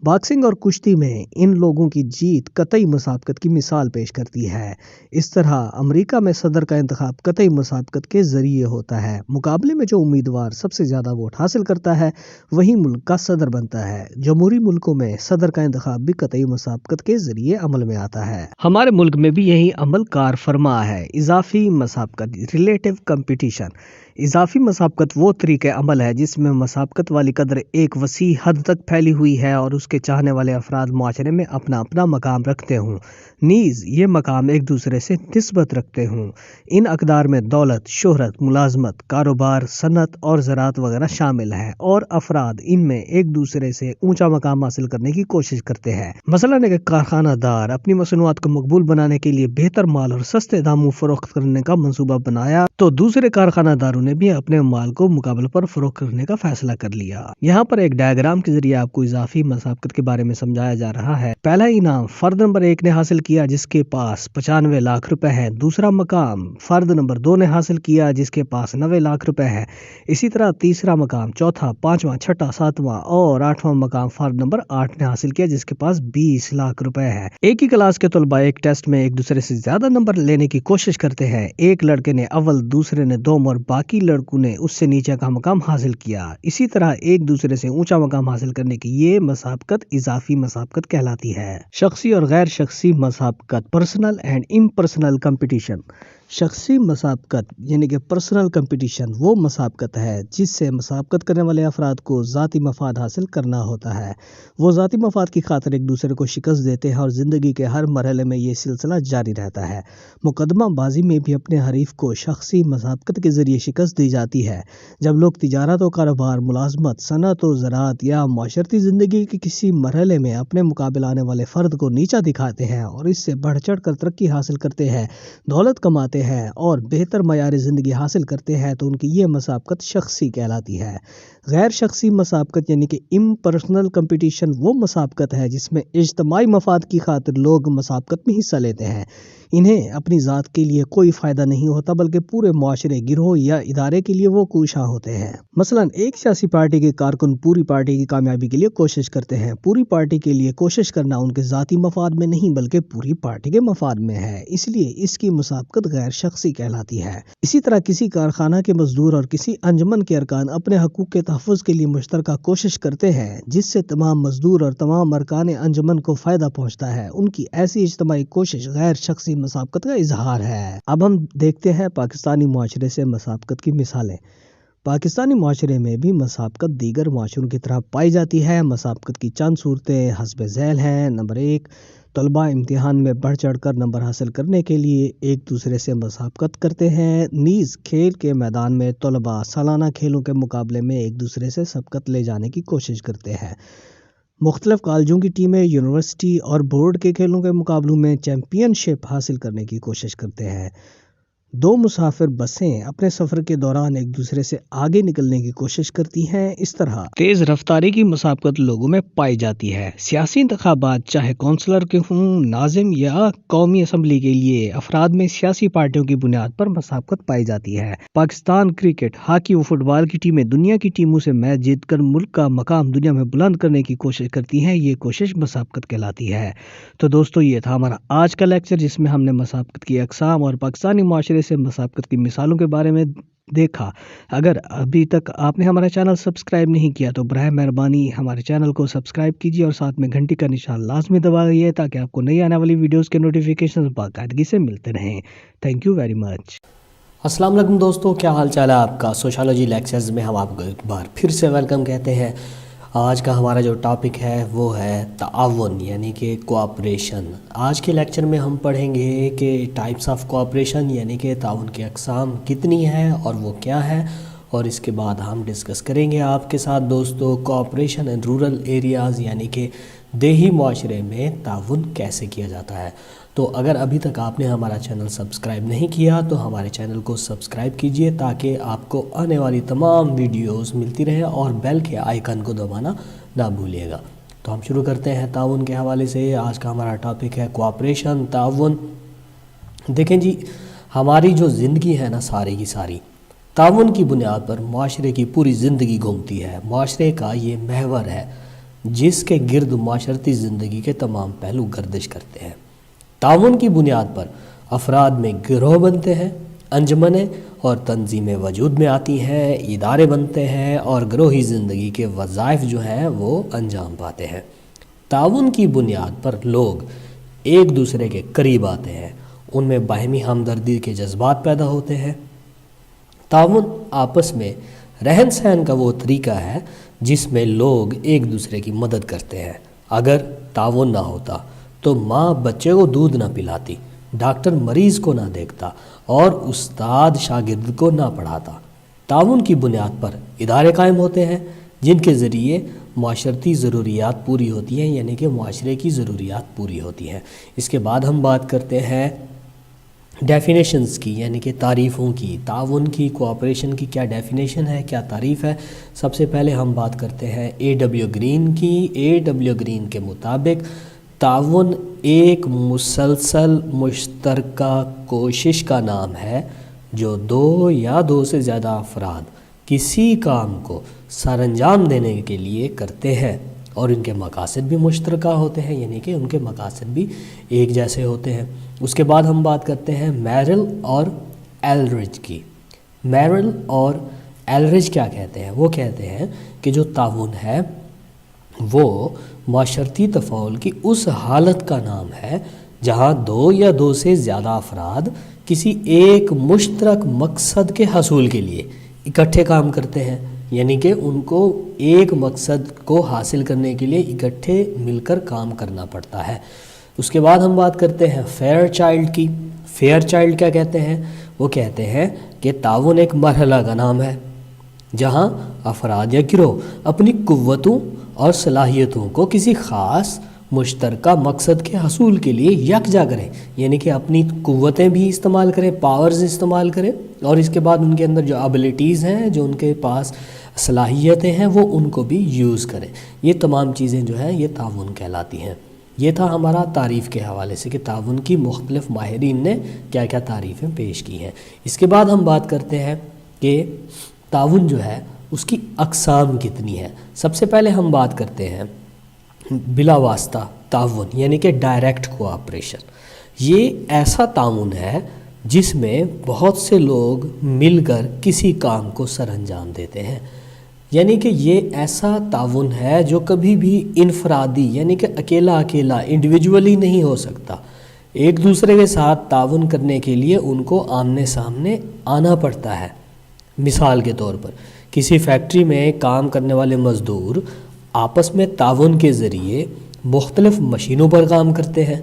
باکسنگ اور کشتی میں ان لوگوں کی جیت قطعی مسابقت کی مثال پیش کرتی ہے۔ اس طرح امریکہ میں صدر کا انتخاب قطعی مسابقت کے ذریعے ہوتا ہے، مقابلے میں جو امیدوار سب سے زیادہ ووٹ حاصل کرتا ہے وہی ملک کا صدر بنتا ہے۔ جمہوری ملکوں میں صدر کا انتخاب بھی قطعی مسابقت کے ذریعے عمل میں آتا ہے۔ ہمارے ملک میں بھی یہی عمل کار فرما ہے۔ اضافی مسابقت، ریلیٹیو کمپٹیشن۔ اضافی مسابقت وہ طریقہ عمل ہے جس میں مسابقت والی قدر ایک وسیع حد تک پھیلی ہوئی ہے اور اس کے چاہنے والے افراد معاشرے میں اپنا اپنا مقام رکھتے ہوں، نیز یہ مقام ایک دوسرے سے نسبت رکھتے ہوں۔ ان اقدار میں دولت، شہرت، ملازمت، کاروبار، صنعت اور زراعت وغیرہ شامل ہیں، اور افراد ان میں ایک دوسرے سے اونچا مقام حاصل کرنے کی کوشش کرتے ہیں۔ مثلاً ایک کارخانہ دار اپنی مصنوعات کو مقبول بنانے کے لیے بہتر مال اور سستے داموں فروخت کرنے کا منصوبہ بنایا تو دوسرے کارخانہ داروں نے بھی اپنے مال کو مقابلے پر فروخت کرنے کا فیصلہ کر لیا۔ یہاں پر ایک ڈائیگرام کے ذریعے آپ کو اضافی مسابقت کے بارے میں سمجھایا جا رہا ہے۔ پہلا انعام فرد نمبر 1 نے حاصل کیا جس کے پاس 95 لاکھ روپے ہے، دوسرا مقام فرد نمبر 2 نے حاصل کیا جس کے پاس 90 لاکھ روپے ہے، اسی طرح تیسرا مقام، چوتھا، پانچواں، چھٹا، ساتواں اور آٹھواں مقام فرد نمبر 8 نے حاصل کیا جس کے پاس 20 لاکھ روپے ہے۔ ایک ہی کلاس کے طلباء ایک ٹیسٹ میں ایک دوسرے سے زیادہ نمبر لینے کی کوشش کرتے ہیں، ایک لڑکے نے اول، دوسرے نے دوم اور باقی باقی لڑکوں نے اس سے نیچے کا مقام حاصل کیا۔ اسی طرح ایک دوسرے سے اونچا مقام حاصل کرنے کی یہ مسابقت اضافی مسابقت کہلاتی ہے۔ شخصی اور غیر شخصی مسابقت، پرسنل اینڈ امپرسنل کمپٹیشن۔ شخصی مسابقت یعنی کہ پرسنل کمپٹیشن وہ مسابقت ہے جس سے مسابقت کرنے والے افراد کو ذاتی مفاد حاصل کرنا ہوتا ہے۔ وہ ذاتی مفاد کی خاطر ایک دوسرے کو شکست دیتے ہیں اور زندگی کے ہر مرحلے میں یہ سلسلہ جاری رہتا ہے۔ مقدمہ بازی میں بھی اپنے حریف کو شخصی مسابقت کے ذریعے شکست دی جاتی ہے۔ جب لوگ تجارت و کاروبار، ملازمت، صنعت و زراعت یا معاشرتی زندگی کے کسی مرحلے میں اپنے مقابل آنے والے فرد کو نیچا دکھاتے ہیں اور اس سے بڑھ چڑھ کر ترقی حاصل کرتے ہیں، دولت کماتے ہیں اور بہتر معیار زندگی حاصل کرتے ہیں تو ان کی یہ مسابقت شخصی کہلاتی ہے۔ غیر شخصی مسابقت یعنی کہ امپرسنل کمپٹیشن وہ مسابقت ہے جس میں اجتماعی مفاد کی خاطر لوگ مسابقت میں حصہ لیتے ہیں۔ انہیں اپنی ذات کے لیے کوئی فائدہ نہیں ہوتا بلکہ پورے معاشرے، گروہ یا ادارے کے لیے وہ کوشاں ہوتے ہیں۔ مثلا ایک سیاسی پارٹی کے کارکن پوری پارٹی کی کامیابی کے لیے کوشش کرتے ہیں۔ پوری پارٹی کے لیے کوشش کرنا ان کے ذاتی مفاد میں نہیں بلکہ پوری پارٹی کے مفاد میں ہے، اس لیے اس کی مسابقت غیر شخصی کہلاتی ہے۔ اسی طرح کسی کارخانہ کے مزدور اور کسی انجمن کے ارکان اپنے حقوق کے تحفظ کے لیے مشترکہ کوشش کرتے ہیں جس سے تمام مزدور اور تمام ارکان انجمن کو فائدہ پہنچتا ہے۔ ان کی ایسی اجتماعی کوشش غیر شخصی مسابقت کا اظہار ہے۔ اب ہم دیکھتے ہیں پاکستانی معاشرے سے مسابقت کی مثالیں۔ پاکستانی معاشرے میں بھی مسابقت دیگر معاشروں کی طرح پائی جاتی ہے۔ مسابقت کی چند صورتیں حسب ذیل ہیں۔ نمبر 1، طلباء امتحان میں بڑھ چڑھ کر نمبر حاصل کرنے کے لیے ایک دوسرے سے مسابقت کرتے ہیں۔ نیز کھیل کے میدان میں طلباء سالانہ کھیلوں کے مقابلے میں ایک دوسرے سے سبقت لے جانے کی کوشش کرتے ہیں۔ مختلف کالجوں کی ٹیمیں یونیورسٹی اور بورڈ کے کھیلوں کے مقابلوں میں چیمپئن شپ حاصل کرنے کی کوشش کرتے ہیں۔ دو مسافر بسیں اپنے سفر کے دوران ایک دوسرے سے آگے نکلنے کی کوشش کرتی ہیں۔ اس طرح تیز رفتاری کی مسابقت لوگوں میں پائی جاتی ہے۔ سیاسی انتخابات چاہے کونسلر کے ہوں، ناظم یا قومی اسمبلی کے لیے افراد میں سیاسی پارٹیوں کی بنیاد پر مسابقت پائی جاتی ہے۔ پاکستان کرکٹ، ہاکی و فٹ بال کی ٹیمیں دنیا کی ٹیموں سے میچ جیت کر ملک کا مقام دنیا میں بلند کرنے کی کوشش کرتی ہیں۔ یہ کوشش مسابقت کہلاتی ہے۔ تو دوستو یہ تھا ہمارا آج کا لیکچر جس میں ہم نے مسابقت کی اقسام اور پاکستانی معاشرے سے مسابقت کی مثالوں کے بارے میں دیکھا۔ اگر ابھی تک آپ نے ہمارا چینل سبسکرائب نہیں کیا تو براہ مہربانی ہمارے چینل کو سبسکرائب کیجیے اور ساتھ میں گھنٹی کا نشان لازمی دبائیے تاکہ آپ کو نئی آنے والی ویڈیوز کے نوٹیفیکیشن باقاعدگی سے ملتے رہیں۔ Thank you very much. السلام علیکم دوستو، کیا حال چال ہے آپ کا؟ سوشالوجی لیکچرز میں ہم آپ کو ایک بار پھر سے ویلکم کہتے ہیں۔ آج کا ہمارا جو ٹاپک ہے وہ ہے تعاون یعنی کہ کوآپریشن۔ آج کے لیکچر میں ہم پڑھیں گے کہ ٹائپس آف کوآپریشن یعنی کہ تعاون کی اقسام کتنی ہیں اور وہ کیا ہے، اور اس کے بعد ہم ڈسکس کریں گے آپ کے ساتھ دوستو کوآپریشن ان رورل ایریاز یعنی کہ دیہی معاشرے میں تعاون کیسے کیا جاتا ہے۔ تو اگر ابھی تک آپ نے ہمارا چینل سبسکرائب نہیں کیا تو ہمارے چینل کو سبسکرائب کیجئے تاکہ آپ کو آنے والی تمام ویڈیوز ملتی رہیں اور بیل کے آئیکن کو دبانا نہ بھولیے گا۔ تو ہم شروع کرتے ہیں تعاون کے حوالے سے۔ آج کا ہمارا ٹاپک ہے کوآپریشن، تعاون۔ دیکھیں جی، ہماری جو زندگی ہے نا ساری کی ساری تعاون کی بنیاد پر معاشرے کی پوری زندگی گھومتی ہے۔ معاشرے کا یہ محور ہے جس کے گرد معاشرتی زندگی کے تمام پہلو گردش کرتے ہیں۔ تعاون کی بنیاد پر افراد میں گروہ بنتے ہیں، انجمنیں اور تنظیمیں وجود میں آتی ہیں، ادارے بنتے ہیں اور گروہی زندگی کے وظائف جو ہیں وہ انجام پاتے ہیں۔ تعاون کی بنیاد پر لوگ ایک دوسرے کے قریب آتے ہیں، ان میں باہمی ہمدردی کے جذبات پیدا ہوتے ہیں۔ تعاون آپس میں رہن سہن کا وہ طریقہ ہے جس میں لوگ ایک دوسرے کی مدد کرتے ہیں۔ اگر تعاون نہ ہوتا تو ماں بچے کو دودھ نہ پلاتی، ڈاکٹر مریض کو نہ دیکھتا اور استاد شاگرد کو نہ پڑھاتا۔ تعاون کی بنیاد پر ادارے قائم ہوتے ہیں جن کے ذریعے معاشرتی ضروریات پوری ہوتی ہیں یعنی کہ معاشرے کی ضروریات پوری ہوتی ہیں۔ اس کے بعد ہم بات کرتے ہیں ڈیفینیشنز کی یعنی کہ تعریفوں کی۔ تعاون کی، کوآپریشن کی کیا ڈیفینیشن ہے، کیا تعریف ہے؟ سب سے پہلے ہم بات کرتے ہیں A.W. گرین کی۔ A.W. گرین کے مطابق تعاون ایک مسلسل مشترکہ کوشش کا نام ہے جو دو یا دو سے زیادہ افراد کسی کام کو سر انجام دینے کے لیے کرتے ہیں اور ان کے مقاصد بھی مشترکہ ہوتے ہیں یعنی کہ ان کے مقاصد بھی ایک جیسے ہوتے ہیں۔ اس کے بعد ہم بات کرتے ہیں میرل اور ایلرج کی۔ میرل اور ایلرج کیا کہتے ہیں؟ وہ کہتے ہیں کہ جو تعاون ہے وہ معاشرتی تفاعل کی اس حالت کا نام ہے جہاں دو یا دو سے زیادہ افراد کسی ایک مشترک مقصد کے حصول کے لیے اکٹھے کام کرتے ہیں، یعنی کہ ان کو ایک مقصد کو حاصل کرنے کے لیے اکٹھے مل کر کام کرنا پڑتا ہے۔ اس کے بعد ہم بات کرتے ہیں فیئر چائلڈ کی۔ فیئر چائلڈ کیا کہتے ہیں؟ وہ کہتے ہیں کہ تعاون ایک مرحلہ کا نام ہے جہاں افراد یا گروہ اپنی قوتوں اور صلاحیتوں کو کسی خاص مشترکہ مقصد کے حصول کے لیے یکجا کریں، یعنی کہ اپنی قوتیں بھی استعمال کریں، پاورز استعمال کریں، اور اس کے بعد ان کے اندر جو ابیلٹیز ہیں، جو ان کے پاس صلاحیتیں ہیں، وہ ان کو بھی یوز کریں۔ یہ تمام چیزیں جو ہیں یہ تعاون کہلاتی ہیں۔ یہ تھا ہمارا تعریف کے حوالے سے کہ تعاون کی مختلف ماہرین نے کیا کیا تعریفیں پیش کی ہیں۔ اس کے بعد ہم بات کرتے ہیں کہ تعاون جو ہے اس کی اقسام کتنی ہے۔ سب سے پہلے ہم بات کرتے ہیں بلا واسطہ تعاون، یعنی کہ ڈائریکٹ کوآپریشن۔ یہ ایسا تعاون ہے جس میں بہت سے لوگ مل کر کسی کام کو سر انجام دیتے ہیں، یعنی کہ یہ ایسا تعاون ہے جو کبھی بھی انفرادی یعنی کہ اکیلا انڈیویجولی نہیں ہو سکتا۔ ایک دوسرے کے ساتھ تعاون کرنے کے لیے ان کو آمنے سامنے آنا پڑتا ہے۔ مثال کے طور پر کسی فیکٹری میں کام کرنے والے مزدور آپس میں تعاون کے ذریعے مختلف مشینوں پر کام کرتے ہیں۔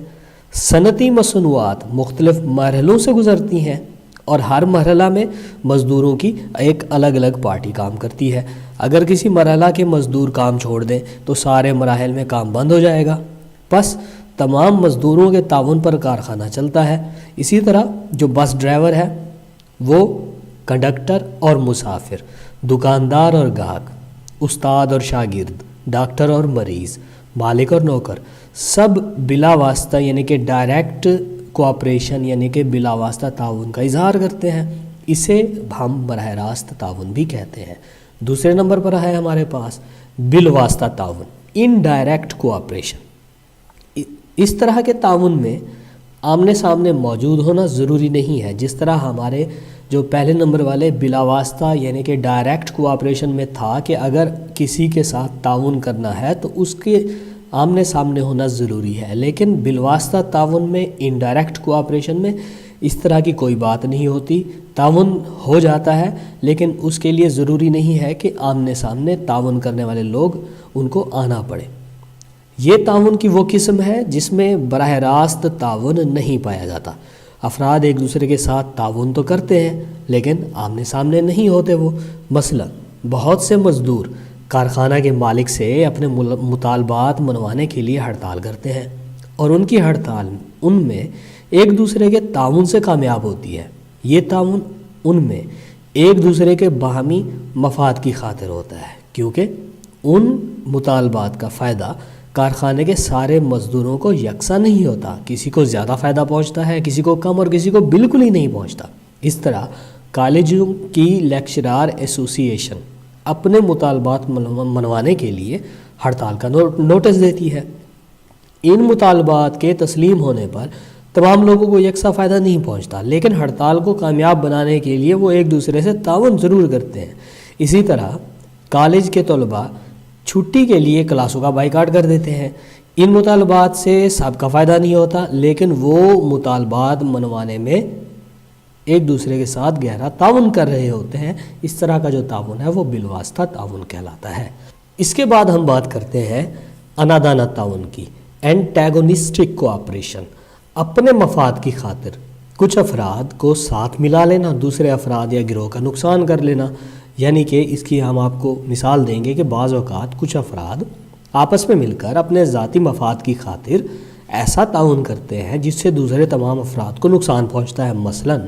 صنعتی مصنوعات مختلف مرحلوں سے گزرتی ہیں اور ہر مرحلہ میں مزدوروں کی ایک الگ الگ پارٹی کام کرتی ہے۔ اگر کسی مرحلہ کے مزدور کام چھوڑ دیں تو سارے مراحل میں کام بند ہو جائے گا، بس تمام مزدوروں کے تعاون پر کارخانہ چلتا ہے۔ اسی طرح جو بس ڈرائیور ہے وہ کنڈکٹر اور مسافر، دکاندار اور گاہک، استاد اور شاگرد، ڈاکٹر اور مریض، مالک اور نوکر، سب بلا واسطہ یعنی کہ ڈائریکٹ کوآپریشن یعنی کہ بلا واسطہ تعاون کا اظہار کرتے ہیں۔ اسے ہم براہ راست تعاون بھی کہتے ہیں۔ دوسرے نمبر پر ہے ہمارے پاس بالواسطہ تعاون، انڈائریکٹ کوآپریشن۔ اس طرح کے تعاون میں آمنے سامنے موجود ہونا ضروری نہیں ہے، جس طرح ہمارے جو پہلے نمبر والے بلا واسطہ یعنی کہ ڈائریکٹ کوآپریشن میں تھا کہ اگر کسی کے ساتھ تعاون کرنا ہے تو اس کے آمنے سامنے ہونا ضروری ہے، لیکن بالواسطہ تعاون میں انڈائریکٹ کوآپریشن میں اس طرح کی کوئی بات نہیں ہوتی۔ تعاون ہو جاتا ہے لیکن اس کے لیے ضروری نہیں ہے کہ آمنے سامنے تعاون کرنے والے لوگ ان کو آنا پڑے۔ یہ تعاون کی وہ قسم ہے جس میں براہ راست تعاون نہیں پایا جاتا۔ افراد ایک دوسرے کے ساتھ تعاون تو کرتے ہیں لیکن آمنے سامنے نہیں ہوتے وہ۔ مثلا بہت سے مزدور کارخانہ کے مالک سے اپنے مطالبات منوانے کے لیے ہڑتال کرتے ہیں اور ان کی ہڑتال ان میں ایک دوسرے کے تعاون سے کامیاب ہوتی ہے۔ یہ تعاون ان میں ایک دوسرے کے باہمی مفاد کی خاطر ہوتا ہے، کیونکہ ان مطالبات کا فائدہ کارخانے کے سارے مزدوروں کو یکساں نہیں ہوتا، کسی کو زیادہ فائدہ پہنچتا ہے، کسی کو کم اور کسی کو بالکل ہی نہیں پہنچتا۔ اس طرح کالجوں کی لیکچرار ایسوسی ایشن اپنے مطالبات منوانے کے لیے ہڑتال کا نوٹس دیتی ہے۔ ان مطالبات کے تسلیم ہونے پر تمام لوگوں کو یکساں فائدہ نہیں پہنچتا، لیکن ہڑتال کو کامیاب بنانے کے لیے وہ ایک دوسرے سے تعاون ضرور کرتے ہیں۔ اسی طرح کالج کے طلباء چھٹی کے لیے کلاسوں کا بائیکاٹ کر دیتے ہیں۔ ان مطالبات سے سب کا فائدہ نہیں ہوتا، لیکن وہ مطالبات منوانے میں ایک دوسرے کے ساتھ گہرا تعاون کر رہے ہوتے ہیں۔ اس طرح کا جو تعاون ہے وہ بالواسطہ تعاون کہلاتا ہے۔ اس کے بعد ہم بات کرتے ہیں انادانہ تعاون کی، اینٹیگونسٹک کوآپریشن۔ اپنے مفاد کی خاطر کچھ افراد کو ساتھ ملا لینا، دوسرے افراد یا گروہ کا نقصان کر لینا۔ یعنی کہ اس کی ہم آپ کو مثال دیں گے کہ بعض اوقات کچھ افراد آپس میں مل کر اپنے ذاتی مفاد کی خاطر ایسا تعاون کرتے ہیں جس سے دوسرے تمام افراد کو نقصان پہنچتا ہے۔ مثلاً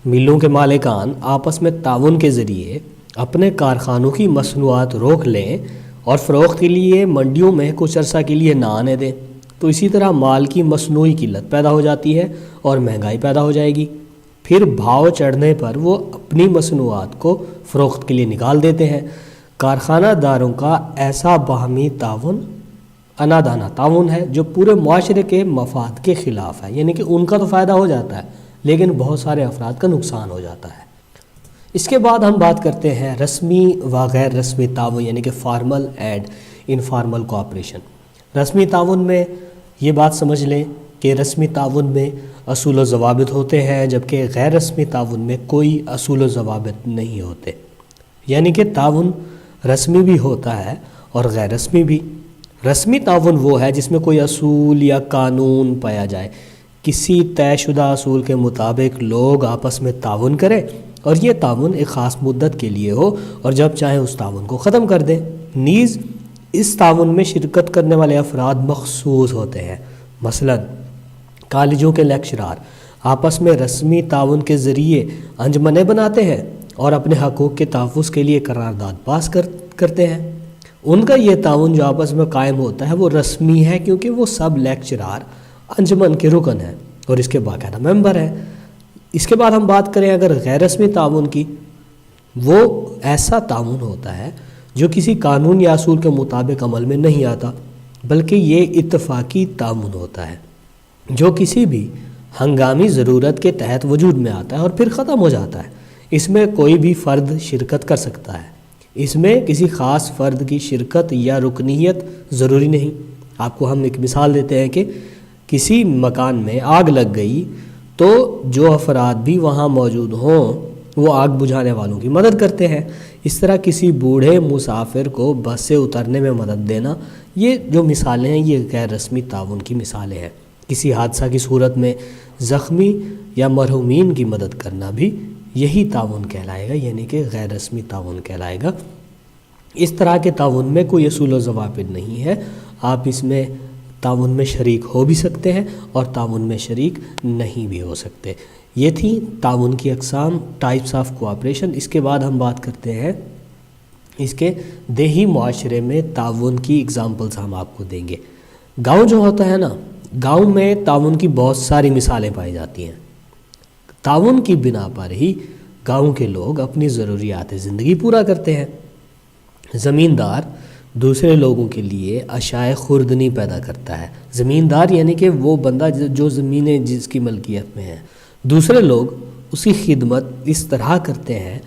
ملوں کے مالکان آپس میں تعاون کے ذریعے اپنے کارخانوں کی مصنوعات روک لیں اور فروخت کے لیے منڈیوں میں کچھ عرصہ کے لیے نہ آنے دیں، تو اسی طرح مال کی مصنوعی قلت پیدا ہو جاتی ہے اور مہنگائی پیدا ہو جائے گی۔ پھر بھاؤ چڑھنے پر وہ اپنی مصنوعات کو فروخت کے لیے نکال دیتے ہیں۔ کارخانہ داروں کا ایسا باہمی تعاون انادانہ تعاون ہے جو پورے معاشرے کے مفاد کے خلاف ہے، یعنی کہ ان کا تو فائدہ ہو جاتا ہے لیکن بہت سارے افراد کا نقصان ہو جاتا ہے۔ اس کے بعد ہم بات کرتے ہیں رسمی و غیر رسمی تعاون یعنی کہ فارمل اینڈ انفارمل کوآپریشن۔ رسمی تعاون میں یہ بات سمجھ لیں کہ رسمی تعاون میں اصول و ضوابط ہوتے ہیں، جبکہ غیر رسمی تعاون میں کوئی اصول و ضوابط نہیں ہوتے، یعنی کہ تعاون رسمی بھی ہوتا ہے اور غیر رسمی بھی۔ رسمی تعاون وہ ہے جس میں کوئی اصول یا قانون پایا جائے، کسی طے شدہ اصول کے مطابق لوگ آپس میں تعاون کریں اور یہ تعاون ایک خاص مدت کے لیے ہو اور جب چاہیں اس تعاون کو ختم کر دیں۔ نیز اس تعاون میں شرکت کرنے والے افراد مخصوص ہوتے ہیں، مثلا کالجوں کے لیکچرار آپس میں رسمی تعاون کے ذریعے انجمنیں بناتے ہیں اور اپنے حقوق کے تحفظ کے لیے قرارداد پاس کرتے ہیں۔ ان کا یہ تعاون جو آپس میں قائم ہوتا ہے وہ رسمی ہے، کیونکہ وہ سب لیکچرار انجمن کے رکن ہیں اور اس کے باقاعدہ ممبر ہیں۔ اس کے بعد ہم بات کریں اگر غیر رسمی تعاون کی، وہ ایسا تعاون ہوتا ہے جو کسی قانون یا اصول کے مطابق عمل میں نہیں آتا، بلکہ یہ اتفاقی تعاون ہوتا ہے جو کسی بھی ہنگامی ضرورت کے تحت وجود میں آتا ہے اور پھر ختم ہو جاتا ہے۔ اس میں کوئی بھی فرد شرکت کر سکتا ہے، اس میں کسی خاص فرد کی شرکت یا رکنیت ضروری نہیں۔ آپ کو ہم ایک مثال دیتے ہیں کہ کسی مکان میں آگ لگ گئی تو جو افراد بھی وہاں موجود ہوں وہ آگ بجھانے والوں کی مدد کرتے ہیں۔ اس طرح کسی بوڑھے مسافر کو بس سے اترنے میں مدد دینا، یہ جو مثالیں ہیں یہ غیر رسمی تعاون کی مثالیں ہیں۔ کسی حادثہ کی صورت میں زخمی یا مرحومین کی مدد کرنا بھی یہی تعاون کہلائے گا، یعنی کہ غیر رسمی تعاون کہلائے گا۔ اس طرح کے تعاون میں کوئی اصول و ضوابط نہیں ہے، آپ اس میں تعاون میں شریک ہو بھی سکتے ہیں اور تعاون میں شریک نہیں بھی ہو سکتے۔ یہ تھی تعاون کی اقسام، ٹائپس آف کوآپریشن۔ اس کے بعد ہم بات کرتے ہیں اس کے دیہی معاشرے میں تعاون کی اگزامپلس ہم آپ کو دیں گے۔ گاؤں جو ہوتا ہے نا، گاؤں میں تعاون کی بہت ساری مثالیں پائی جاتی ہیں۔ تعاون کی بنا پر ہی گاؤں کے لوگ اپنی ضروریات زندگی پورا کرتے ہیں۔ زمیندار دوسرے لوگوں کے لیے اشیاء خوردنی پیدا کرتا ہے۔ زمیندار یعنی کہ وہ بندہ جو زمینیں جس کی ملکیت میں ہیں، دوسرے لوگ اس کی خدمت اس طرح کرتے ہیں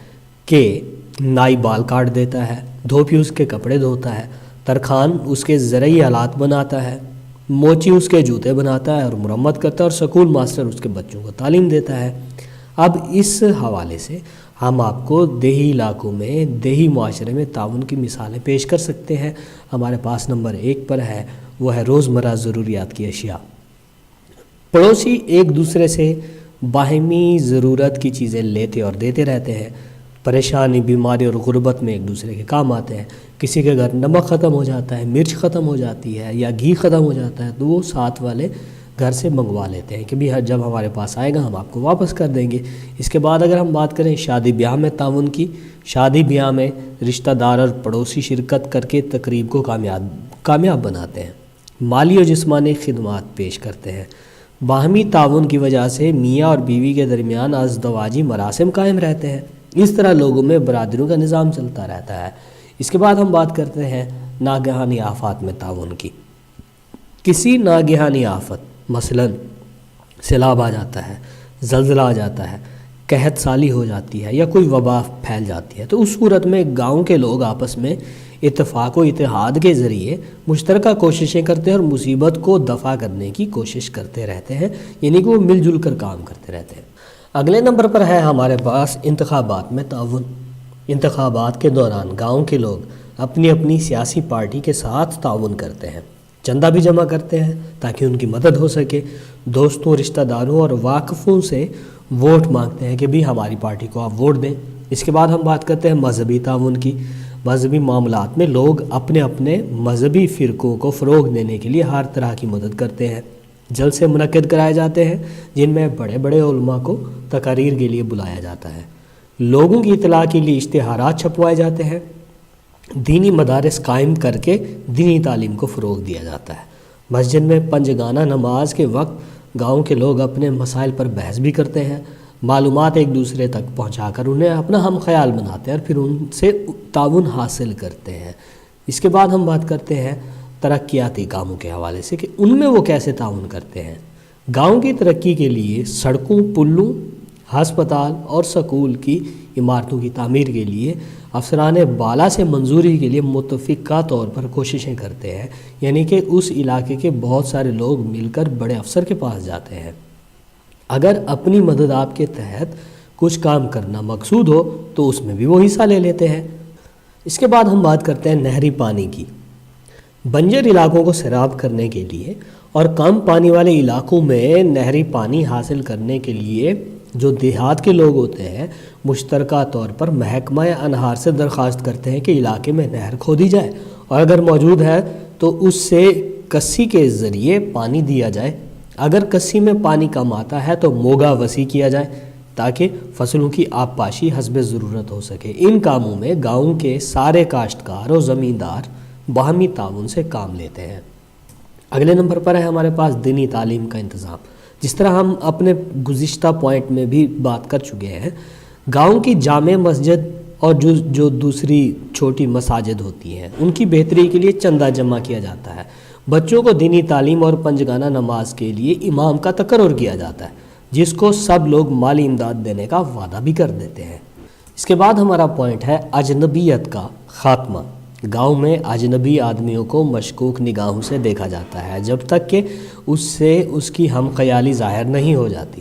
کہ نائی بال کاٹ دیتا ہے، دھوپی اس کے کپڑے دھوتا ہے، ترخان اس کے زرعی آلات بناتا ہے، موچی اس کے جوتے بناتا ہے اور مرمت کرتا ہے، اور سکول ماسٹر اس کے بچوں کو تعلیم دیتا ہے۔ اب اس حوالے سے ہم آپ کو دیہی علاقوں میں، دیہی معاشرے میں تعاون کی مثالیں پیش کر سکتے ہیں۔ ہمارے پاس نمبر 1 پر ہے، وہ ہے روزمرہ ضروریات کی اشیاء۔ پڑوسی ایک دوسرے سے باہمی ضرورت کی چیزیں لیتے اور دیتے رہتے ہیں۔ پریشانی، بیماری اور غربت میں ایک دوسرے کے کام آتے ہیں۔ کسی کے گھر نمک ختم ہو جاتا ہے، مرچ ختم ہو جاتی ہے یا گھی ختم ہو جاتا ہے تو وہ ساتھ والے گھر سے منگوا لیتے ہیں کہ بھی جب ہمارے پاس آئے گا ہم آپ کو واپس کر دیں گے۔ اس کے بعد اگر ہم بات کریں شادی بیاہ میں تعاون کی، شادی بیاہ میں رشتہ دار اور پڑوسی شرکت کر کے تقریب کو کامیاب بناتے ہیں، مالی اور جسمانی خدمات پیش کرتے ہیں۔ باہمی تعاون کی وجہ سے میاں اور بیوی کے درمیان ازدواجی مراسم قائم رہتے ہیں۔ اس طرح لوگوں میں برادریوں کا نظام چلتا رہتا ہے۔ اس کے بعد ہم بات کرتے ہیں ناگہانی آفات میں تعاون کی۔ کسی ناگہانی آفت، مثلا سیلاب آ جاتا ہے، زلزلہ آ جاتا ہے، قحط سالی ہو جاتی ہے یا کوئی وبا پھیل جاتی ہے، تو اس صورت میں گاؤں کے لوگ آپس میں اتفاق و اتحاد کے ذریعے مشترکہ کوششیں کرتے ہیں اور مصیبت کو دفع کرنے کی کوشش کرتے رہتے ہیں، یعنی کہ وہ مل جل کر کام کرتے رہتے ہیں۔ اگلے نمبر پر ہے ہمارے پاس انتخابات میں تعاون۔ انتخابات کے دوران گاؤں کے لوگ اپنی اپنی سیاسی پارٹی کے ساتھ تعاون کرتے ہیں، چندہ بھی جمع کرتے ہیں تاکہ ان کی مدد ہو سکے، دوستوں، رشتہ داروں اور واقفوں سے ووٹ مانگتے ہیں کہ بھی ہماری پارٹی کو آپ ووٹ دیں۔ اس کے بعد ہم بات کرتے ہیں مذہبی تعاون کی۔ مذہبی معاملات میں لوگ اپنے اپنے مذہبی فرقوں کو فروغ دینے کے لیے ہر طرح کی مدد کرتے ہیں۔ جلسے منعقد کرائے جاتے ہیں جن میں بڑے بڑے علماء کو تقاریر کے لیے بلایا جاتا ہے، لوگوں کی اطلاع کے لیے اشتہارات چھپوائے جاتے ہیں، دینی مدارس قائم کر کے دینی تعلیم کو فروغ دیا جاتا ہے۔ مسجد میں پنجگانہ نماز کے وقت گاؤں کے لوگ اپنے مسائل پر بحث بھی کرتے ہیں، معلومات ایک دوسرے تک پہنچا کر انہیں اپنا ہم خیال بناتے ہیں اور پھر ان سے تعاون حاصل کرتے ہیں۔ اس کے بعد ہم بات کرتے ہیں ترقیاتی کاموں کے حوالے سے کہ ان میں وہ کیسے تعاون کرتے ہیں۔ گاؤں کی ترقی کے لیے سڑکوں، پلوں، ہسپتال اور سکول کی عمارتوں کی تعمیر کے لیے افسران بالا سے منظوری کے لیے متفقہ طور پر کوششیں کرتے ہیں، یعنی کہ اس علاقے کے بہت سارے لوگ مل کر بڑے افسر کے پاس جاتے ہیں۔ اگر اپنی مدد آپ کے تحت کچھ کام کرنا مقصود ہو تو اس میں بھی وہ حصہ لے لیتے ہیں۔ اس کے بعد ہم بات کرتے ہیں نہری پانی کی۔ بنجر علاقوں کو سیراب کرنے کے لیے اور کم پانی والے علاقوں میں نہری پانی حاصل کرنے کے لیے جو دیہات کے لوگ ہوتے ہیں مشترکہ طور پر محکمہ انہار سے درخواست کرتے ہیں کہ علاقے میں نہر کھودی جائے، اور اگر موجود ہے تو اس سے کسی کے ذریعے پانی دیا جائے۔ اگر کسی میں پانی کم آتا ہے تو موگا وسیع کیا جائے تاکہ فصلوں کی آبپاشی حسب ضرورت ہو سکے۔ ان کاموں میں گاؤں کے سارے کاشتکار اور زمیندار باہمی تعاون سے کام لیتے ہیں۔ اگلے نمبر پر ہے ہمارے پاس دینی تعلیم کا انتظام۔ جس طرح ہم اپنے گزشتہ پوائنٹ میں بھی بات کر چکے ہیں، گاؤں کی جامع مسجد اور جو دوسری چھوٹی مساجد ہوتی ہیں ان کی بہتری کے لیے چندہ جمع کیا جاتا ہے۔ بچوں کو دینی تعلیم اور پنجگانہ نماز کے لیے امام کا تقرر کیا جاتا ہے، جس کو سب لوگ مالی امداد دینے کا وعدہ بھی کر دیتے ہیں۔ اس کے بعد ہمارا پوائنٹ ہے اجنبیت کا خاتمہ۔ گاؤں میں اجنبی آدمیوں کو مشکوک نگاہوں سے دیکھا جاتا ہے جب تک کہ اس سے اس کی ہم خیالی ظاہر نہیں ہو جاتی۔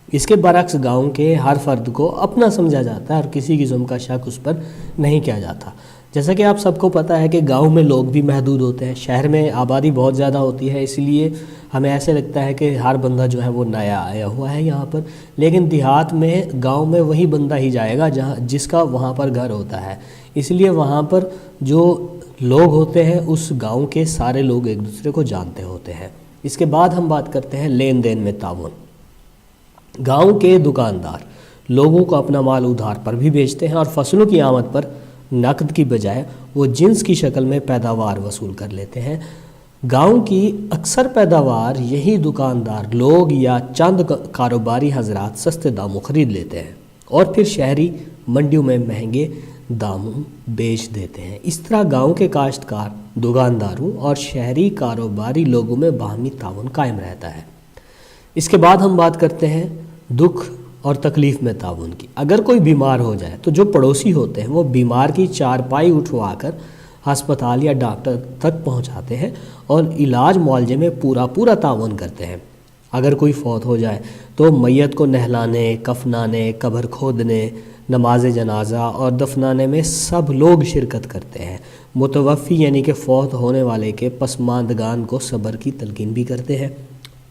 اس کے برعکس گاؤں کے ہر فرد کو اپنا سمجھا جاتا ہے اور کسی قسم کا شک اس پر نہیں کیا جاتا۔ جیسا کہ آپ سب کو پتہ ہے کہ گاؤں میں لوگ بھی محدود ہوتے ہیں، شہر میں آبادی بہت زیادہ ہوتی ہے، اس لیے ہمیں ایسے لگتا ہے کہ ہر بندہ جو ہے وہ نیا آیا ہوا ہے یہاں پر، لیکن دیہات میں گاؤں میں وہی بندہ ہی جائے گا جس کا وہاں پر گھر ہوتا ہے، اس لیے وہاں پر جو لوگ ہوتے ہیں اس گاؤں کے سارے لوگ ایک دوسرے کو جانتے ہوتے ہیں۔ اس کے بعد ہم بات کرتے ہیں لین دین میں تعاون۔ گاؤں کے دکاندار لوگوں کو اپنا مال ادھار پر بھی بیچتے ہیں اور فصلوں کی آمد پر نقد کی بجائے وہ جنس کی شکل میں پیداوار وصول کر لیتے ہیں۔ گاؤں کی اکثر پیداوار یہی دکاندار لوگ یا چند کاروباری حضرات سستے داموں خرید لیتے ہیں اور پھر شہری منڈیوں میں مہنگے داموں بیچ دیتے ہیں۔ اس طرح گاؤں کے کاشتکار، دکانداروں اور شہری کاروباری لوگوں میں باہمی تعاون قائم رہتا ہے۔ اس کے بعد ہم بات کرتے ہیں دکھ اور تکلیف میں تعاون کی۔ اگر کوئی بیمار ہو جائے تو جو پڑوسی ہوتے ہیں وہ بیمار کی چارپائی اٹھوا کر ہسپتال یا ڈاکٹر تک پہنچاتے ہیں اور علاج معالجے میں پورا تعاون کرتے ہیں۔ اگر کوئی فوت ہو جائے تو میت کو نہلانے، کفنانے، قبر کھودنے، نماز جنازہ اور دفنانے میں سب لوگ شرکت کرتے ہیں۔ متوفی یعنی کہ فوت ہونے والے کے پسماندگان کو صبر کی تلقین بھی کرتے ہیں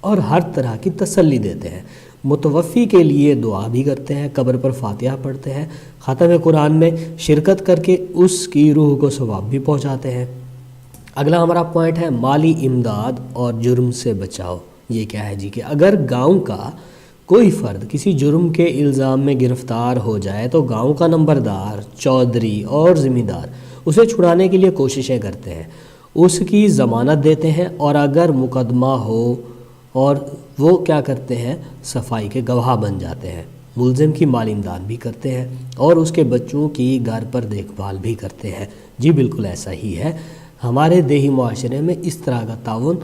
اور ہر طرح کی تسلی دیتے ہیں۔ متوفی کے لیے دعا بھی کرتے ہیں، قبر پر فاتحہ پڑھتے ہیں، ختم قرآن میں شرکت کر کے اس کی روح کو ثواب بھی پہنچاتے ہیں۔ اگلا ہمارا پوائنٹ ہے مالی امداد اور جرم سے بچاؤ۔ یہ کیا ہے جی کہ اگر گاؤں کا کوئی فرد کسی جرم کے الزام میں گرفتار ہو جائے تو گاؤں کا نمبردار، چودھری اور ذمہ دار اسے چھڑانے کے لیے کوششیں کرتے ہیں، اس کی ضمانت دیتے ہیں اور اگر مقدمہ ہو اور وہ کیا کرتے ہیں صفائی کے گواہ بن جاتے ہیں۔ ملزم کی مالی امداد بھی کرتے ہیں اور اس کے بچوں کی گھر پر دیکھ بھال بھی کرتے ہیں۔ جی بالکل ایسا ہی ہے، ہمارے دیہی معاشرے میں اس طرح کا تعاون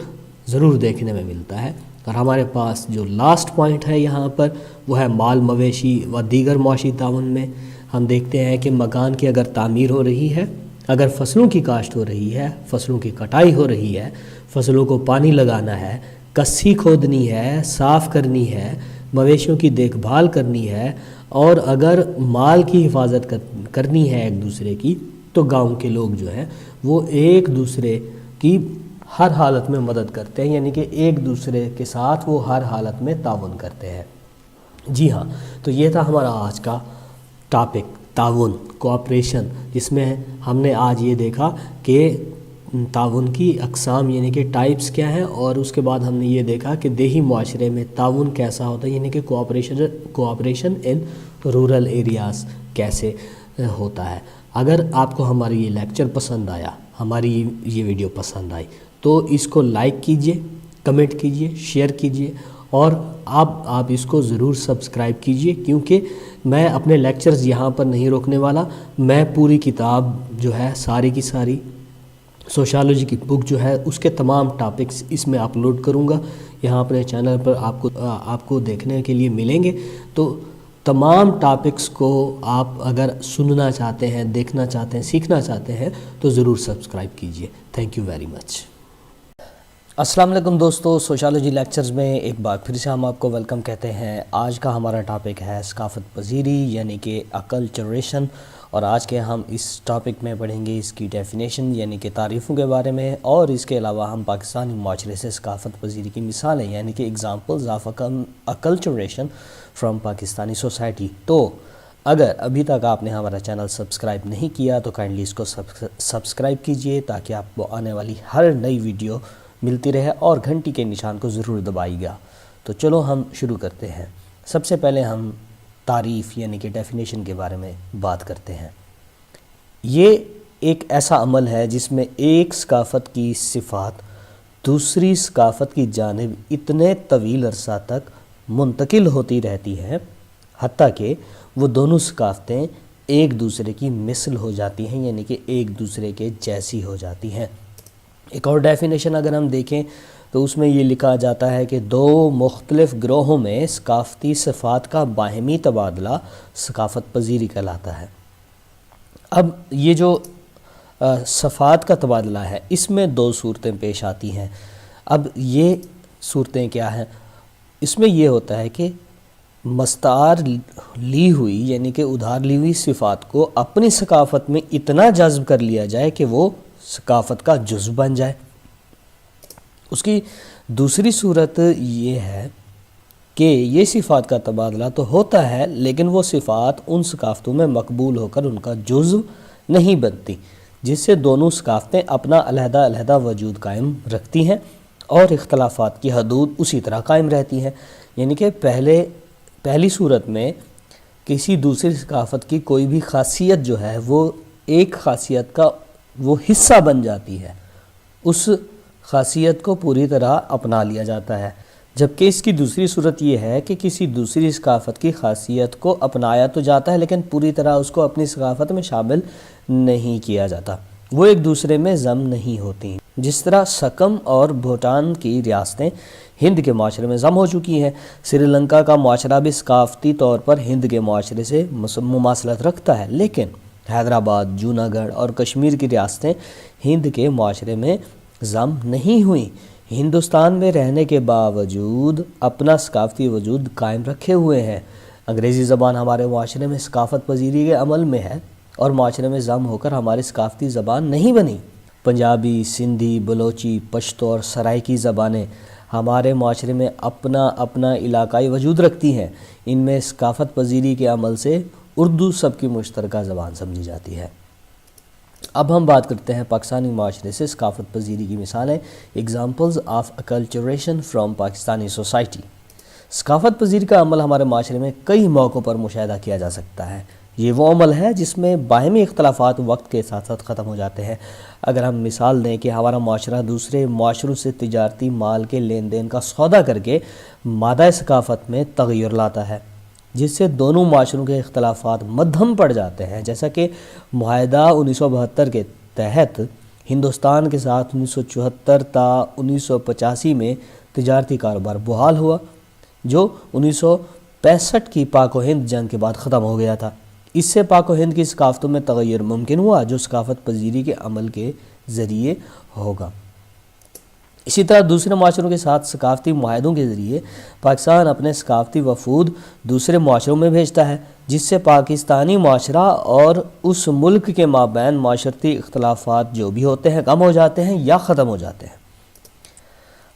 ضرور دیکھنے میں ملتا ہے۔ اور ہمارے پاس جو لاسٹ پوائنٹ ہے یہاں پر وہ ہے مال مویشی و دیگر معاشی تعاون میں۔ ہم دیکھتے ہیں کہ مکان کی اگر تعمیر ہو رہی ہے، اگر فصلوں کی کاشت ہو رہی ہے، فصلوں کی کٹائی ہو رہی ہے، فصلوں کو پانی لگانا ہے، کسی کھودنی ہے، صاف کرنی ہے، مویشیوں کی دیکھ بھال کرنی ہے اور اگر مال کی حفاظت کرنی ہے ایک دوسرے کی، تو گاؤں کے لوگ جو ہیں وہ ایک دوسرے کی ہر حالت میں مدد کرتے ہیں، یعنی کہ ایک دوسرے کے ساتھ وہ ہر حالت میں تعاون کرتے ہیں۔ جی ہاں، تو یہ تھا ہمارا آج کا ٹاپک تعاون، کوآپریشن، جس میں ہم نے آج یہ دیکھا کہ تعاون کی اقسام یعنی کہ ٹائپس کیا ہیں، اور اس کے بعد ہم نے یہ دیکھا کہ دیہی معاشرے میں تعاون کیسا ہوتا ہے، یعنی کہ کوآپریشن ان رورل ایریاز کیسے ہوتا ہے۔ اگر آپ کو ہماری یہ لیکچر پسند آیا، ہماری یہ ویڈیو پسند آئی تو اس کو لائک کیجئے، کمنٹ کیجئے، شیئر کیجئے اور آپ اس کو ضرور سبسکرائب کیجئے، کیونکہ میں اپنے لیکچرز یہاں پر نہیں روکنے والا، میں پوری کتاب جو ہے ساری کی ساری سوشالوجی کی بک جو ہے اس کے تمام ٹاپکس اس میں اپلوڈ کروں گا، یہاں اپنے چینل پر آپ کو دیکھنے کے لیے ملیں گے۔ تو تمام ٹاپکس کو آپ اگر سننا چاہتے ہیں، دیکھنا چاہتے ہیں، سیکھنا چاہتے ہیں تو ضرور سبسکرائب کیجئے۔ Thank you very much. السلام علیکم دوستو، سوشالوجی لیکچرز میں ایک بار پھر سے ہم آپ کو ویلکم کہتے ہیں۔ آج کا ہمارا ٹاپک ہے ثقافت پذیری یعنی کہ اکلچریشن، اور آج کے ہم اس ٹاپک میں پڑھیں گے اس کی ڈیفینیشن یعنی کہ تعریفوں کے بارے میں، اور اس کے علاوہ ہم پاکستانی معاشرے سے ثقافت پذیری کی مثالیں یعنی کہ examples of acculturation from Pakistani society. تو اگر ابھی تک آپ نے ہمارا چینل سبسکرائب نہیں کیا تو کائنڈلی اس کو سبسکرائب کیجئے تاکہ آپ کو آنے والی ہر نئی ویڈیو ملتی رہے، اور گھنٹی کے نشان کو ضرور دبائی گا۔ تو چلو ہم شروع کرتے ہیں۔ سب سے پہلے ہم تعریف یعنی کہ ڈیفینیشن کے بارے میں بات کرتے ہیں۔ یہ ایک ایسا عمل ہے جس میں ایک ثقافت کی صفات دوسری ثقافت کی جانب اتنے طویل عرصہ تک منتقل ہوتی رہتی ہے حتیٰ کہ وہ دونوں ثقافتیں ایک دوسرے کی مثل ہو جاتی ہیں، یعنی کہ ایک دوسرے کے جیسی ہو جاتی ہیں۔ ایک اور ڈیفینیشن اگر ہم دیکھیں تو اس میں یہ لکھا جاتا ہے کہ دو مختلف گروہوں میں ثقافتی صفات کا باہمی تبادلہ ثقافت پذیری کہلاتا ہے۔ اب یہ جو صفات کا تبادلہ ہے اس میں دو صورتیں پیش آتی ہیں۔ اب یہ صورتیں کیا ہیں؟ اس میں یہ ہوتا ہے کہ مستعار لی ہوئی یعنی کہ ادھار لی ہوئی صفات کو اپنی ثقافت میں اتنا جذب کر لیا جائے کہ وہ ثقافت کا جزو بن جائے۔ اس کی دوسری صورت یہ ہے کہ یہ صفات کا تبادلہ تو ہوتا ہے لیکن وہ صفات ان ثقافتوں میں مقبول ہو کر ان کا جزو نہیں بنتی، جس سے دونوں ثقافتیں اپنا علیحدہ علیحدہ وجود قائم رکھتی ہیں اور اختلافات کی حدود اسی طرح قائم رہتی ہیں۔ یعنی کہ پہلی صورت میں کسی دوسری ثقافت کی کوئی بھی خاصیت جو ہے وہ ایک خاصیت کا وہ حصہ بن جاتی ہے، اس خاصیت کو پوری طرح اپنا لیا جاتا ہے، جبکہ اس کی دوسری صورت یہ ہے کہ کسی دوسری ثقافت کی خاصیت کو اپنایا تو جاتا ہے لیکن پوری طرح اس کو اپنی ثقافت میں شامل نہیں کیا جاتا، وہ ایک دوسرے میں ضم نہیں ہوتی۔ جس طرح سکم اور بھوٹان کی ریاستیں ہند کے معاشرے میں ضم ہو چکی ہیں، سری لنکا کا معاشرہ بھی ثقافتی طور پر ہند کے معاشرے سے مماثلت رکھتا ہے، لیکن حیدرآباد، جوناگڑھ اور کشمیر کی ریاستیں ہند کے معاشرے میں ضم نہیں ہوئیں، ہندوستان میں رہنے کے باوجود اپنا ثقافتی وجود قائم رکھے ہوئے ہیں۔ انگریزی زبان ہمارے معاشرے میں ثقافت پذیری کے عمل میں ہے اور معاشرے میں ضم ہو کر ہماری ثقافتی زبان نہیں بنی۔ پنجابی، سندھی، بلوچی، پشتو اور سرائکی زبانیں ہمارے معاشرے میں اپنا علاقائی وجود رکھتی ہیں، ان میں ثقافت پذیری کے عمل سے اردو سب کی مشترکہ زبان سمجھی جاتی ہے۔ اب ہم بات کرتے ہیں پاکستانی معاشرے سے ثقافت پذیری کی مثالیں، examples of acculturation from Pakistani society. ثقافت پذیری کا عمل ہمارے معاشرے میں کئی موقعوں پر مشاہدہ کیا جا سکتا ہے۔ یہ وہ عمل ہے جس میں باہمی اختلافات وقت کے ساتھ ساتھ ختم ہو جاتے ہیں۔ اگر ہم مثال دیں کہ ہمارا معاشرہ دوسرے معاشروں سے تجارتی مال کے لین دین کا سودا کر کے مادہ ثقافت میں تغیر لاتا ہے، جس سے دونوں معاشروں کے اختلافات مدھم پڑ جاتے ہیں، جیسا کہ معاہدہ 1972 کے تحت ہندوستان کے ساتھ 1974 تا 1985 میں تجارتی کاروبار بحال ہوا، جو 1965 کی پاک و ہند جنگ کے بعد ختم ہو گیا تھا۔ اس سے پاک و ہند کی ثقافتوں میں تغیر ممکن ہوا جو ثقافت پذیری کے عمل کے ذریعے ہوگا۔ اسی طرح دوسرے معاشروں کے ساتھ ثقافتی معاہدوں کے ذریعے پاکستان اپنے ثقافتی وفود دوسرے معاشروں میں بھیجتا ہے، جس سے پاکستانی معاشرہ اور اس ملک کے مابین معاشرتی اختلافات جو بھی ہوتے ہیں کم ہو جاتے ہیں یا ختم ہو جاتے ہیں۔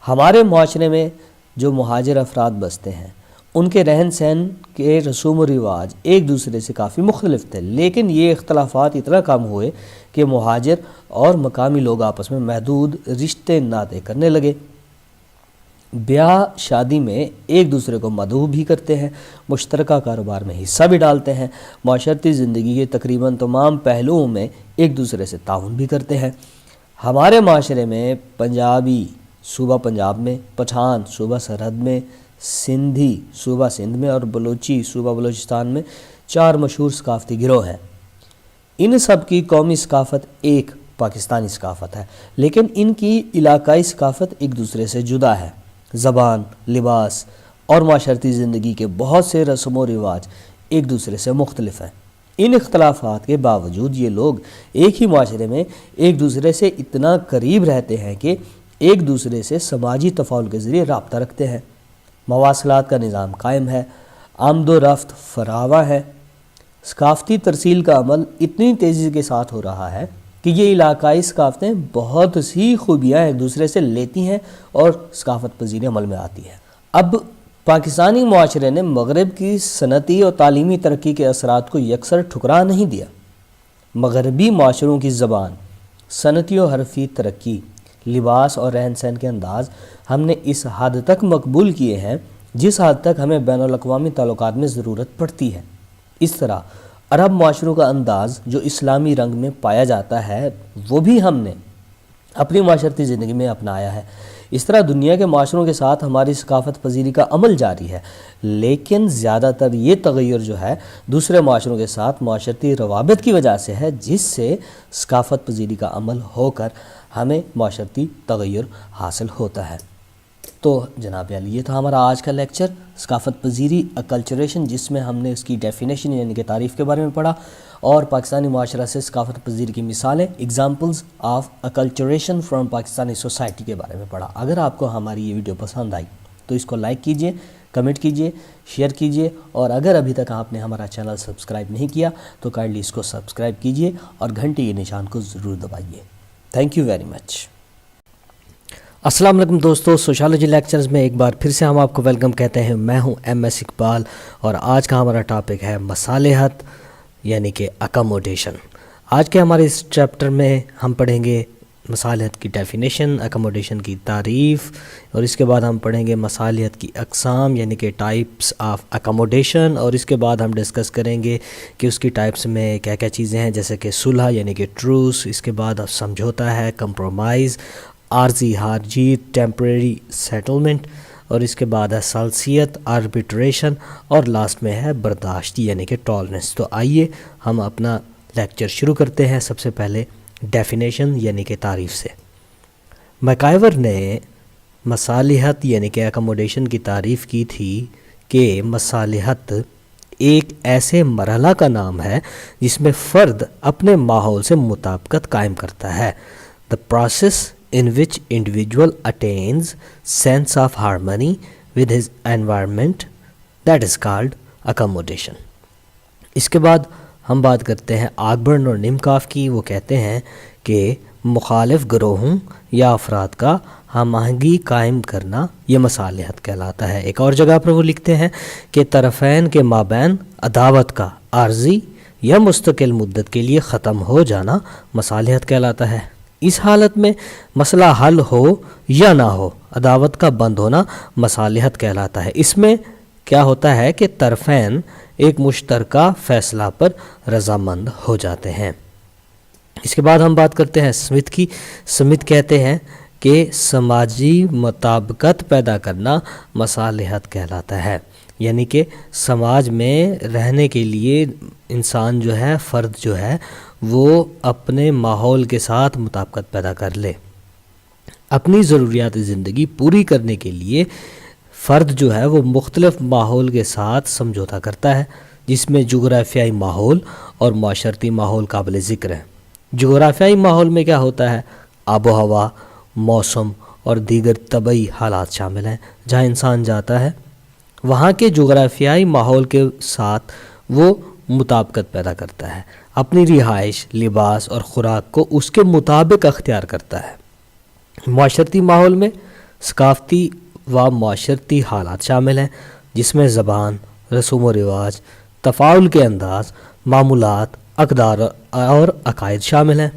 ہمارے معاشرے میں جو مہاجر افراد بستے ہیں ان کے رہن سہن کے رسوم و رواج ایک دوسرے سے کافی مختلف تھے، لیکن یہ اختلافات اتنا کم ہوئے کہ مہاجر اور مقامی لوگ آپس میں محدود رشتے ناطے کرنے لگے، بیاہ شادی میں ایک دوسرے کو مدعو بھی کرتے ہیں، مشترکہ کاروبار میں حصہ بھی ڈالتے ہیں، معاشرتی زندگی کے تقریباً تمام پہلوؤں میں ایک دوسرے سے تعاون بھی کرتے ہیں۔ ہمارے معاشرے میں پنجابی صوبہ پنجاب میں، پٹھان صوبہ سرحد میں، سندھی صوبہ سندھ میں اور بلوچی صوبہ بلوچستان میں 4 مشہور ثقافتی گروہ ہیں۔ ان سب کی قومی ثقافت ایک پاکستانی ثقافت ہے، لیکن ان کی علاقائی ثقافت ایک دوسرے سے جدا ہے۔ زبان، لباس اور معاشرتی زندگی کے بہت سے رسم و رواج ایک دوسرے سے مختلف ہیں۔ ان اختلافات کے باوجود یہ لوگ ایک ہی معاشرے میں ایک دوسرے سے اتنا قریب رہتے ہیں کہ ایک دوسرے سے سماجی تفاعل کے ذریعے رابطہ رکھتے ہیں۔ مواصلات کا نظام قائم ہے، آمد و رفت فراواں ہے، ثقافتی ترسیل کا عمل اتنی تیزی کے ساتھ ہو رہا ہے کہ یہ علاقائی ثقافتیں بہت سی خوبیاں ایک دوسرے سے لیتی ہیں اور ثقافت پذیری عمل میں آتی ہیں۔ اب پاکستانی معاشرے نے مغرب کی صنعتی اور تعلیمی ترقی کے اثرات کو یکسر ٹھکرا نہیں دیا۔ مغربی معاشروں کی زبان، صنعتی و حرفی ترقی، لباس اور رہن سہن کے انداز ہم نے اس حد تک مقبول کیے ہیں جس حد تک ہمیں بین الاقوامی تعلقات میں ضرورت پڑتی ہے۔ اس طرح عرب معاشروں کا انداز جو اسلامی رنگ میں پایا جاتا ہے وہ بھی ہم نے اپنی معاشرتی زندگی میں اپنایا ہے۔ اس طرح دنیا کے معاشروں کے ساتھ ہماری ثقافت پذیری کا عمل جاری ہے، لیکن زیادہ تر یہ تغیر جو ہے دوسرے معاشروں کے ساتھ معاشرتی روابط کی وجہ سے ہے، جس سے ثقافت پذیری کا عمل ہو کر ہمیں معاشرتی تغیر حاصل ہوتا ہے۔ تو جناب علی، یہ تھا ہمارا آج کا لیکچر ثقافت پذیری اکلچریشن، جس میں ہم نے اس کی ڈیفینیشن یعنی کہ تعریف کے بارے میں پڑھا اور پاکستانی معاشرہ سے ثقافت پذیری کی مثالیں، examples of acculturation from Pakistani society کے بارے میں پڑھا۔ اگر آپ کو ہماری یہ ویڈیو پسند آئی تو اس کو لائک کیجئے، کمنٹ کیجئے، شیئر کیجئے، اور اگر ابھی تک آپ نے ہمارا چینل سبسکرائب نہیں کیا تو کائنڈلی اس کو سبسکرائب کیجئے اور گھنٹی کے نشان کو ضرور دبائیے۔ Thank you very much. السلام علیکم دوستو، سوشالوجی لیکچرز میں ایک بار پھر سے ہم آپ کو ویلکم کہتے ہیں۔ میں ہوں ایم ایس اقبال اور آج کا ہمارا ٹاپک ہے مصالحت یعنی کہ اکاموڈیشن۔ آج کے ہمارے اس چیپٹر میں ہم پڑھیں گے مصالحت کی ڈیفینیشن، اکاموڈیشن کی تعریف، اور اس کے بعد ہم پڑھیں گے مصالحت کی اقسام یعنی کہ ٹائپس آف اکاموڈیشن، اور اس کے بعد ہم ڈسکس کریں گے کہ اس کی ٹائپس میں کیا کیا چیزیں ہیں، جیسے کہ صلح یعنی کہ ٹروس، اس کے بعد سمجھوتا ہے، کمپرومائز، عارضی ہار جیت، ٹیمپریری سیٹلمنٹ، اور اس کے بعد ہے ثالثیت، آربیٹریشن، اور لاسٹ میں ہے برداشت یعنی کہ ٹالرنس۔ تو آئیے ہم اپنا لیکچر شروع کرتے ہیں سب سے پہلے ڈیفینیشن یعنی کہ تعریف سے۔ میکائیور نے مصالحت یعنی کہ اکاموڈیشن کی تعریف کی تھی کہ مصالحت ایک ایسے مرحلہ کا نام ہے جس میں فرد اپنے ماحول سے مطابقت قائم کرتا ہے۔ The process in which individual attains sense of harmony with his environment, that is called accommodation۔ اس کے بعد ہم بات کرتے ہیں آگبرن اور نیمکاف کی۔ وہ کہتے ہیں کہ مخالف گروہوں یا افراد کا ہم آہنگی قائم کرنا یہ مصالحت کہلاتا ہے۔ ایک اور جگہ پر وہ لکھتے ہیں کہ طرفین کے مابین عداوت کا عارضی یا مستقل مدت کے لیے ختم ہو جانا مصالحت کہلاتا ہے۔ اس حالت میں مسئلہ حل ہو یا نہ ہو، عداوت کا بند ہونا مصالحت کہلاتا ہے۔ اس میں کیا ہوتا ہے کہ طرفین ایک مشترکہ فیصلہ پر رضامند ہو جاتے ہیں۔ اس کے بعد ہم بات کرتے ہیں سمتھ کی۔ سمتھ کہتے ہیں کہ سماجی مطابقت پیدا کرنا مصالحت کہلاتا ہے، یعنی کہ سماج میں رہنے کے لیے انسان جو ہے، فرد جو ہے، وہ اپنے ماحول کے ساتھ مطابقت پیدا کر لے۔ اپنی ضروریات زندگی پوری کرنے کے لیے فرد جو ہے وہ مختلف ماحول کے ساتھ سمجھوتا کرتا ہے، جس میں جغرافیائی ماحول اور معاشرتی ماحول قابل ذکر ہے۔ جغرافیائی ماحول میں کیا ہوتا ہے؟ آب و ہوا، موسم اور دیگر طبعی حالات شامل ہیں۔ جہاں انسان جاتا ہے وہاں کے جغرافیائی ماحول کے ساتھ وہ مطابقت پیدا کرتا ہے، اپنی رہائش، لباس اور خوراک کو اس کے مطابق اختیار کرتا ہے۔ معاشرتی ماحول میں ثقافتی و معاشرتی حالات شامل ہیں، جس میں زبان، رسوم و رواج، تفاعل کے انداز، معمولات، اقدار اور عقائد شامل ہیں۔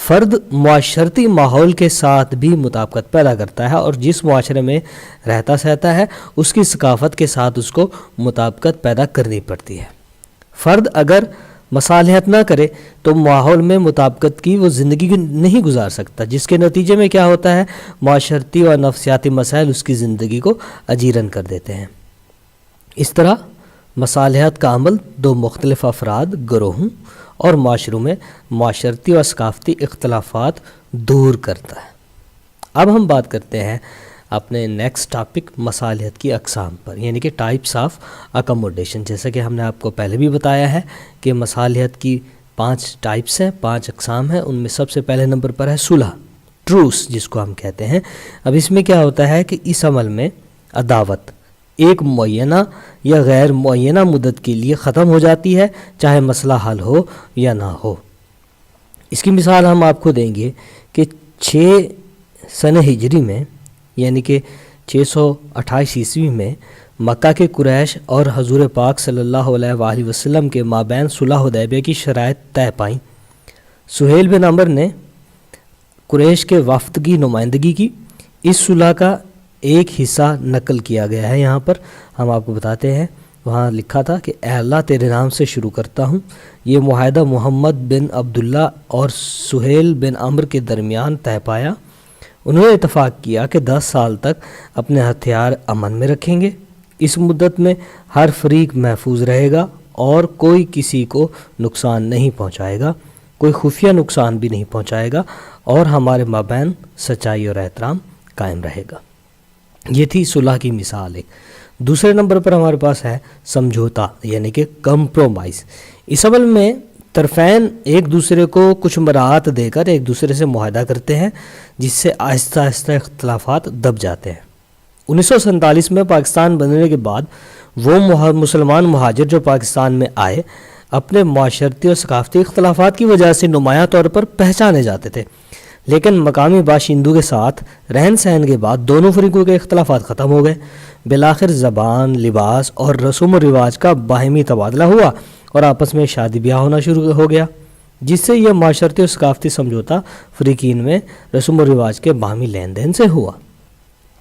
فرد معاشرتی ماحول کے ساتھ بھی مطابقت پیدا کرتا ہے، اور جس معاشرے میں رہتا سہتا ہے اس کی ثقافت کے ساتھ اس کو مطابقت پیدا کرنی پڑتی ہے۔ فرد اگر مصالحت نہ کرے تو ماحول میں مطابقت کی وہ زندگی نہیں گزار سکتا، جس کے نتیجے میں کیا ہوتا ہے؟ معاشرتی اور نفسیاتی مسائل اس کی زندگی کو اجیرن کر دیتے ہیں۔ اس طرح مصالحت کا عمل دو مختلف افراد، گروہوں اور معاشروں میں معاشرتی اور ثقافتی اختلافات دور کرتا ہے۔ اب ہم بات کرتے ہیں اپنے نیکسٹ ٹاپک مصالحت کی اقسام پر، یعنی کہ ٹائپس آف اکوموڈیشن. جیسا کہ ہم نے آپ کو پہلے بھی بتایا ہے کہ مصالحت کی 5 ٹائپس ہیں، 5 اقسام ہیں. ان میں سب سے پہلے نمبر پر ہے صلح، ٹروس جس کو ہم کہتے ہیں. اب اس میں کیا ہوتا ہے کہ اس عمل میں عداوت ایک معینہ یا غیر معینہ مدت کے لیے ختم ہو جاتی ہے، چاہے مسئلہ حل ہو یا نہ ہو. اس کی مثال ہم آپ کو دیں گے کہ 6 سنہ ہجری میں، یعنی کہ 628 عیسوی میں مکہ کے قریش اور حضور پاک صلی اللہ علیہ وآلہ وسلم کے مابین صلح حدیبیہ کی شرائط طے پائیں. سہیل بن عمر نے قریش کے وفد کی نمائندگی کی. اس صلح کا ایک حصہ نقل کیا گیا ہے، یہاں پر ہم آپ کو بتاتے ہیں. وہاں لکھا تھا کہ اے اللہ تیرے نام سے شروع کرتا ہوں. یہ معاہدہ محمد بن عبداللہ اور سہیل بن عمر کے درمیان طے پایا. انہوں نے اتفاق کیا کہ 10 سال تک اپنے ہتھیار امن میں رکھیں گے. اس مدت میں ہر فریق محفوظ رہے گا اور کوئی کسی کو نقصان نہیں پہنچائے گا، کوئی خفیہ نقصان بھی نہیں پہنچائے گا، اور ہمارے مابین سچائی اور احترام قائم رہے گا. یہ تھی صلح کی مثال ایک. دوسرے نمبر پر ہمارے پاس ہے سمجھوتا، یعنی کہ کمپرومائز. اس عمل میں طرفین ایک دوسرے کو کچھ مراعات دے کر ایک دوسرے سے معاہدہ کرتے ہیں، جس سے آہستہ آہستہ اختلافات دب جاتے ہیں. 1947 میں پاکستان بننے کے بعد وہ مسلمان مہاجر جو پاکستان میں آئے اپنے معاشرتی اور ثقافتی اختلافات کی وجہ سے نمایاں طور پر پہچانے جاتے تھے، لیکن مقامی باشندوں کے ساتھ رہن سہن کے بعد دونوں فریقوں کے اختلافات ختم ہو گئے. بالآخر زبان، لباس اور رسم و رواج کا باہمی تبادلہ ہوا اور آپس میں شادی بیاہ ہونا شروع ہو گیا، جس سے یہ معاشرتی اور ثقافتی سمجھوتا فریقین میں رسم و رواج کے باہمی لین دین سے ہوا.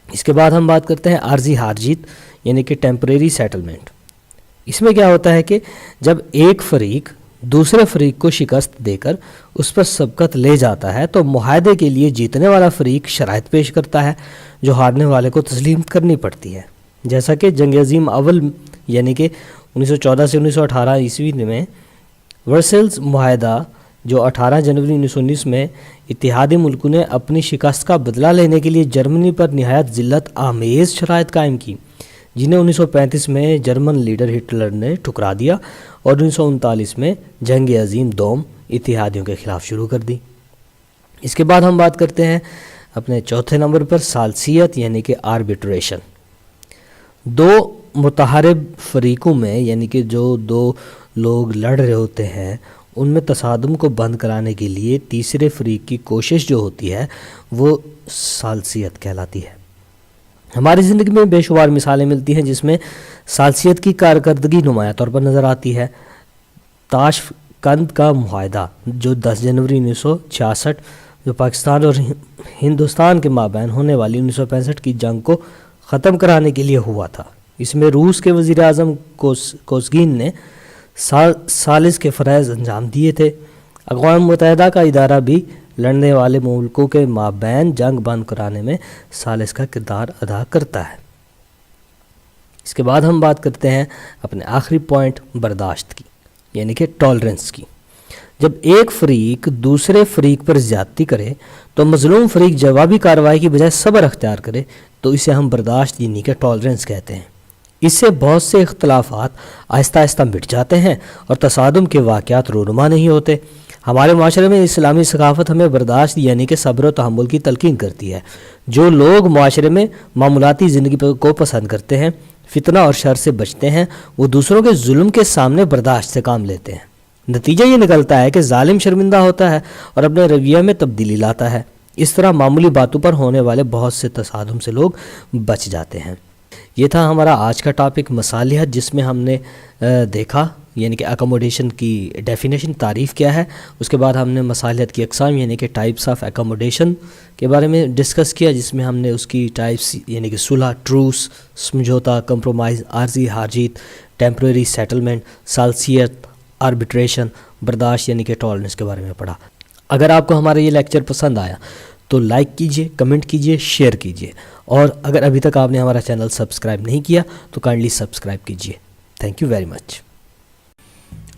اس کے بعد ہم بات کرتے ہیں عارضی ہار جیت، یعنی کہ ٹیمپریری سیٹلمنٹ. اس میں کیا ہوتا ہے کہ جب ایک فریق دوسرے فریق کو شکست دے کر اس پر سبقت لے جاتا ہے تو معاہدے کے لیے جیتنے والا فریق شرائط پیش کرتا ہے جو ہارنے والے کو تسلیم کرنی پڑتی ہے. جیسا کہ جنگ عظیم اول یعنی کہ 1914 سے 1918 عیسوی میں ورسلز معاہدہ جو 18 جنوری 1919 میں اتحادی ملکوں نے اپنی شکست کا بدلہ لینے کے لیے جرمنی پر نہایت ذلت آمیز شرائط قائم کی، جنہیں 1935 میں جرمن لیڈر ہٹلر نے ٹھکرا دیا اور 1939 میں جنگ عظیم دوم اتحادیوں کے خلاف شروع کر دی. اس کے بعد ہم بات کرتے ہیں اپنے چوتھے نمبر پر ثالثیت، یعنی کہ آربیٹریشن. 2 متحارب فریقوں میں، یعنی کہ جو 2 لوگ لڑ رہے ہوتے ہیں، ان میں تصادم کو بند کرانے کے لیے تیسرے فریق کی کوشش جو ہوتی ہے وہ ثالثیت کہلاتی ہے. ہماری زندگی میں بے شمار مثالیں ملتی ہیں جس میں ثالثیت کی کارکردگی نمایاں طور پر نظر آتی ہے. تاشقند کا معاہدہ جو 10 جنوری 1966 جو پاکستان اور ہندوستان کے مابین ہونے والی 1965 کی جنگ کو ختم کرانے کے لیے ہوا تھا. اس میں روس کے وزیر اعظم کوسگین نے ثالث کے فرائض انجام دیے تھے. اقوام متحدہ کا ادارہ بھی لڑنے والے ملکوں کے مابین جنگ بند کرانے میں ثالث کا کردار ادا کرتا ہے. اس کے بعد ہم بات کرتے ہیں اپنے آخری پوائنٹ برداشت کی، یعنی کہ ٹالرنس کی. جب ایک فریق دوسرے فریق پر زیادتی کرے تو مظلوم فریق جوابی کارروائی کی بجائے صبر اختیار کرے تو اسے ہم برداشت یعنی کہ ٹالرنس کہتے ہیں. اس سے بہت سے اختلافات آہستہ آہستہ مٹ جاتے ہیں اور تصادم کے واقعات رونما نہیں ہوتے. ہمارے معاشرے میں اسلامی ثقافت ہمیں برداشت یعنی کہ صبر و تحمل کی تلقین کرتی ہے. جو لوگ معاشرے میں معمولاتی زندگی کو پسند کرتے ہیں، فتنہ اور شر سے بچتے ہیں، وہ دوسروں کے ظلم کے سامنے برداشت سے کام لیتے ہیں. نتیجہ یہ نکلتا ہے کہ ظالم شرمندہ ہوتا ہے اور اپنے رویہ میں تبدیلی لاتا ہے. اس طرح معمولی باتوں پر ہونے والے بہت سے تصادم سے لوگ بچ جاتے ہیں. یہ تھا ہمارا آج کا ٹاپک مصالحت، جس میں ہم نے دیکھا یعنی کہ اکوموڈیشن کی ڈیفینیشن تعریف کیا ہے. اس کے بعد ہم نے مصالحت کی اقسام یعنی کہ ٹائپس آف اکوموڈیشن کے بارے میں ڈسکس کیا، جس میں ہم نے اس کی ٹائپس یعنی کہ صلح، ٹروس، سمجھوتا، کمپرومائز، عارضی ہار جیت، ٹیمپریری سیٹلمنٹ، ثالثیت، آربیٹریشن، برداشت یعنی کہ ٹالرنس کے بارے میں پڑھا. اگر آپ کو ہمارا یہ لیکچر پسند آیا تو لائک کیجئے، کمنٹ کیجئے، شیئر کیجئے، اور اگر ابھی تک آپ نے ہمارا چینل سبسکرائب نہیں کیا تو کائنڈلی سبسکرائب کیجئے. Thank you very much.